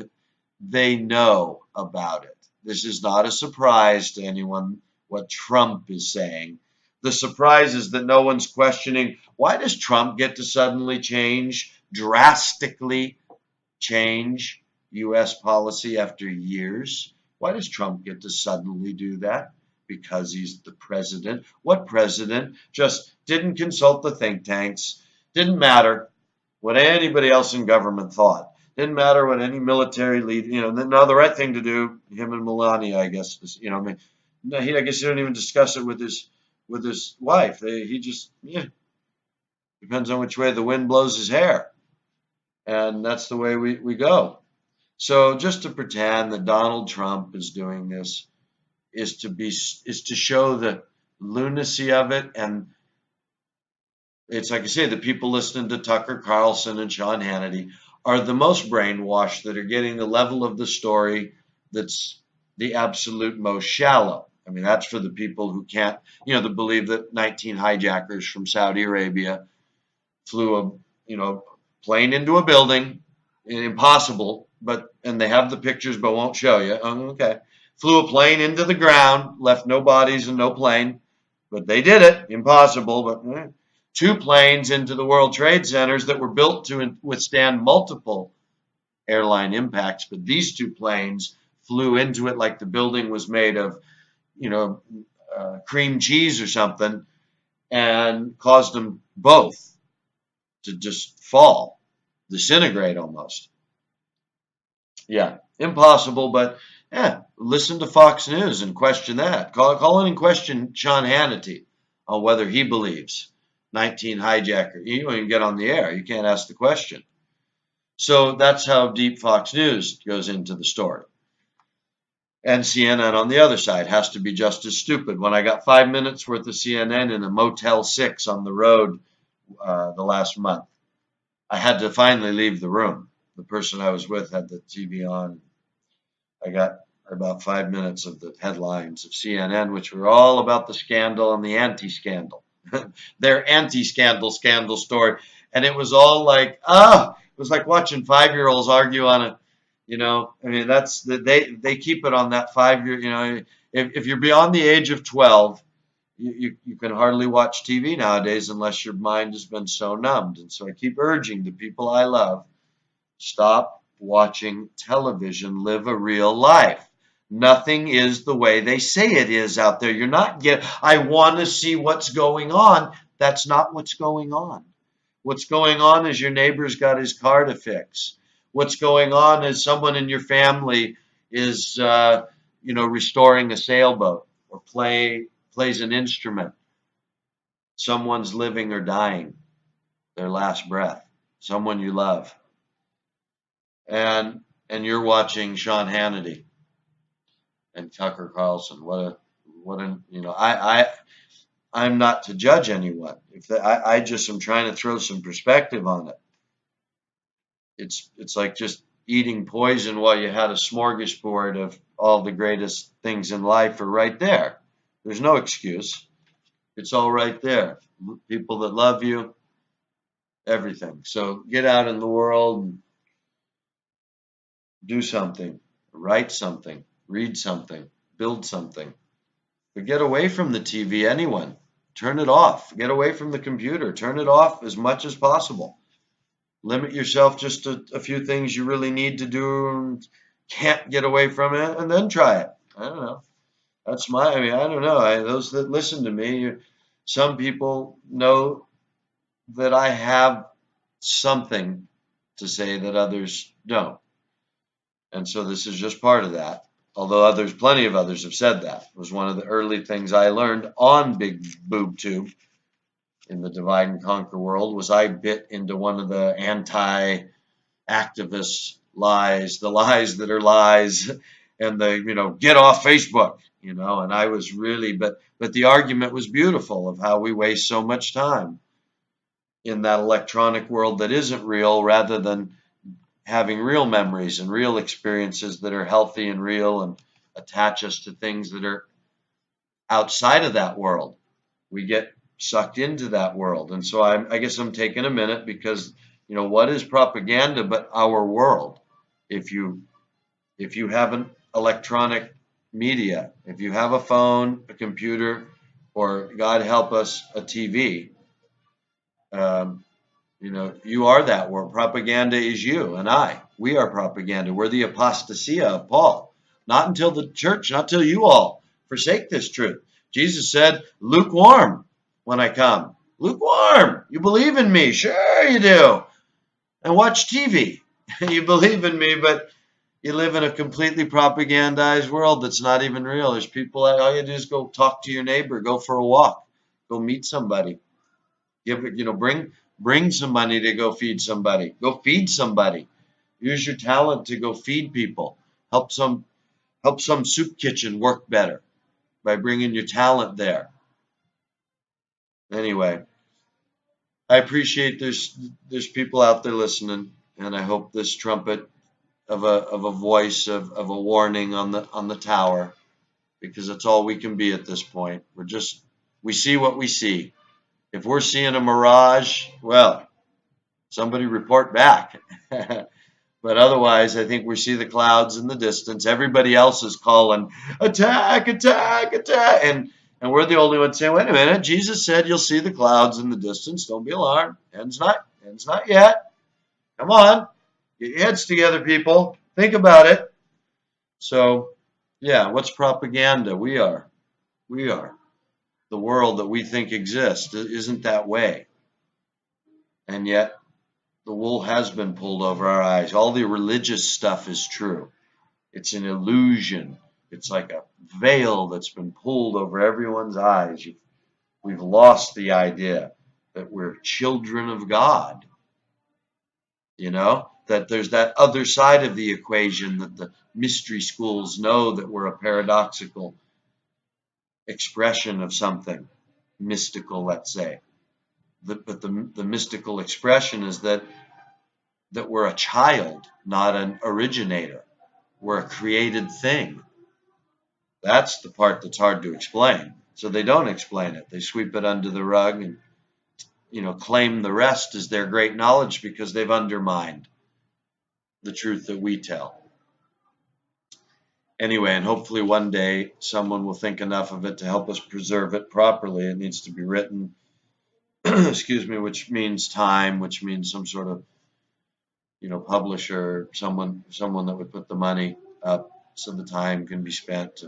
they know about it. This is not a surprise to anyone what Trump is saying. The surprise is that no one's questioning, why does Trump get to suddenly drastically change U.S. policy after years? Why does Trump get to suddenly do that? Because he's the president. What president? Just didn't consult the think tanks. Didn't matter what anybody else in government thought. Didn't matter what any military lead, now the right thing to do, him and Melania, I guess, I guess he don't even discuss it with his wife. He just, depends on which way the wind blows his hair. And that's the way we go. So just to pretend that Donald Trump is doing this is to show the lunacy of it. And it's like I say, the people listening to Tucker Carlson and Sean Hannity are the most brainwashed, that are getting the level of the story that's the absolute most shallow. I mean, that's for the people who can't, that believe that 19 hijackers from Saudi Arabia flew a plane into a building, impossible, and they have the pictures but won't show you. Okay. Flew a plane into the ground, left no bodies and no plane, but they did it. Impossible, but two planes into the World Trade Centers that were built to withstand multiple airline impacts, but these two planes flew into it like the building was made of, you know, cream cheese or something, and caused them both to just fall, disintegrate almost. Yeah, impossible, but yeah, listen to Fox News and question that. Call in and question Sean Hannity on whether he believes 19 hijacker. You don't even get on the air. You can't ask the question. So that's how deep Fox News goes into the story. And CNN on the other side has to be just as stupid. When I got 5 minutes worth of CNN in a Motel 6 on the road the last month, I had to finally leave the room. The person I was with had the TV on. I got about 5 minutes of the headlines of CNN, which were all about the scandal and the anti-scandal. Their anti-scandal story. And it was all like, it was like watching 5-year-olds argue on a, I mean, they keep it on that 5-year, if you're beyond the age of 12, you can hardly watch TV nowadays unless your mind has been so numbed. And so I keep urging the people I love, stop watching television, live a real life. Nothing is the way they say it is out there. You're not I want to see what's going on. That's not what's going on. What's going on is your neighbor's got his car to fix. What's going on is someone in your family is, restoring a sailboat or plays an instrument. Someone's living or dying, their last breath, someone you love. And you're watching Sean Hannity and Tucker Carlson. I'm not to judge anyone. I just am trying to throw some perspective on it. It's like just eating poison while you had a smorgasbord of all the greatest things in life are right there. There's no excuse. It's all right there. People that love you, everything. So get out in the world and do something, write something, read something, build something. But get away from the TV, anyone. Turn it off. Get away from the computer. Turn it off as much as possible. Limit yourself just to a few things you really need to do and can't get away from it, and then try it. I don't know. I don't know. Those that listen to me, some people know that I have something to say that others don't. And so this is just part of that. Although plenty of others have said that. It was one of the early things I learned on Big Boob Tube in the divide and conquer world was I bit into one of the anti-activist lies, the lies that are lies, and the, get off Facebook, and I was really, but the argument was beautiful of how we waste so much time in that electronic world that isn't real rather than having real memories and real experiences that are healthy and real and attach us to things that are outside of that world. We get sucked into that world. And so I guess I'm taking a minute because, what is propaganda but our world? If you have an electronic media, if you have a phone, a computer, or God help us, a TV, you are that world. Propaganda is you and I. We are propaganda. We're the apostasia of Paul. Not until the church, not till you all forsake this truth. Jesus said, lukewarm when I come. Lukewarm. You believe in me. Sure you do. And watch TV. You believe in me, but you live in a completely propagandized world that's not even real. There's people, all you do is go talk to your neighbor, go for a walk, go meet somebody. Bring some money to go feed somebody. Go feed somebody. Use your talent to go feed people. Help some soup kitchen work better by bringing your talent there. Anyway, I appreciate there's people out there listening, and I hope this trumpet of a voice of a warning on the tower, because it's all we can be at this point. We see what we see. If we're seeing a mirage, well, somebody report back. But otherwise, I think we see the clouds in the distance. Everybody else is calling, attack, attack, attack. And And we're the only ones saying, wait a minute, Jesus said you'll see the clouds in the distance. Don't be alarmed. End's not yet. Come on. Get your heads together, people. Think about it. So, yeah, what's propaganda? We are. We are. The world that we think exists isn't that way. And yet, the wool has been pulled over our eyes. All the religious stuff is true. It's an illusion. It's like a veil that's been pulled over everyone's eyes. We've lost the idea that we're children of God, that there's that other side of the equation that the mystery schools know that we're a paradoxical expression of something mystical, let's say. But the mystical expression is that we're a child, not an originator. We're a created thing. That's the part that's hard to explain. So they don't explain it. They sweep it under the rug and claim the rest as their great knowledge because they've undermined the truth that we tell. Anyway, and hopefully one day someone will think enough of it to help us preserve it properly. It needs to be written, excuse me, which means time, which means some sort of, publisher, someone that would put the money up so the time can be spent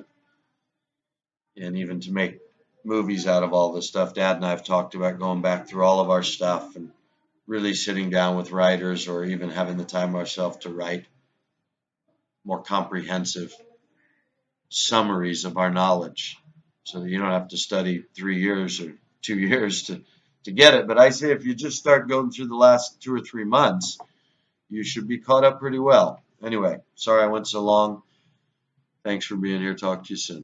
and even to make movies out of all this stuff. Dad and I have talked about going back through all of our stuff and really sitting down with writers or even having the time ourselves to write more comprehensive summaries of our knowledge so that you don't have to study 3 years or 2 years to get it. But I say if you just start going through the last 2 or 3 months, you should be caught up pretty well. Anyway, sorry I went so long. Thanks for being here. Talk to you soon.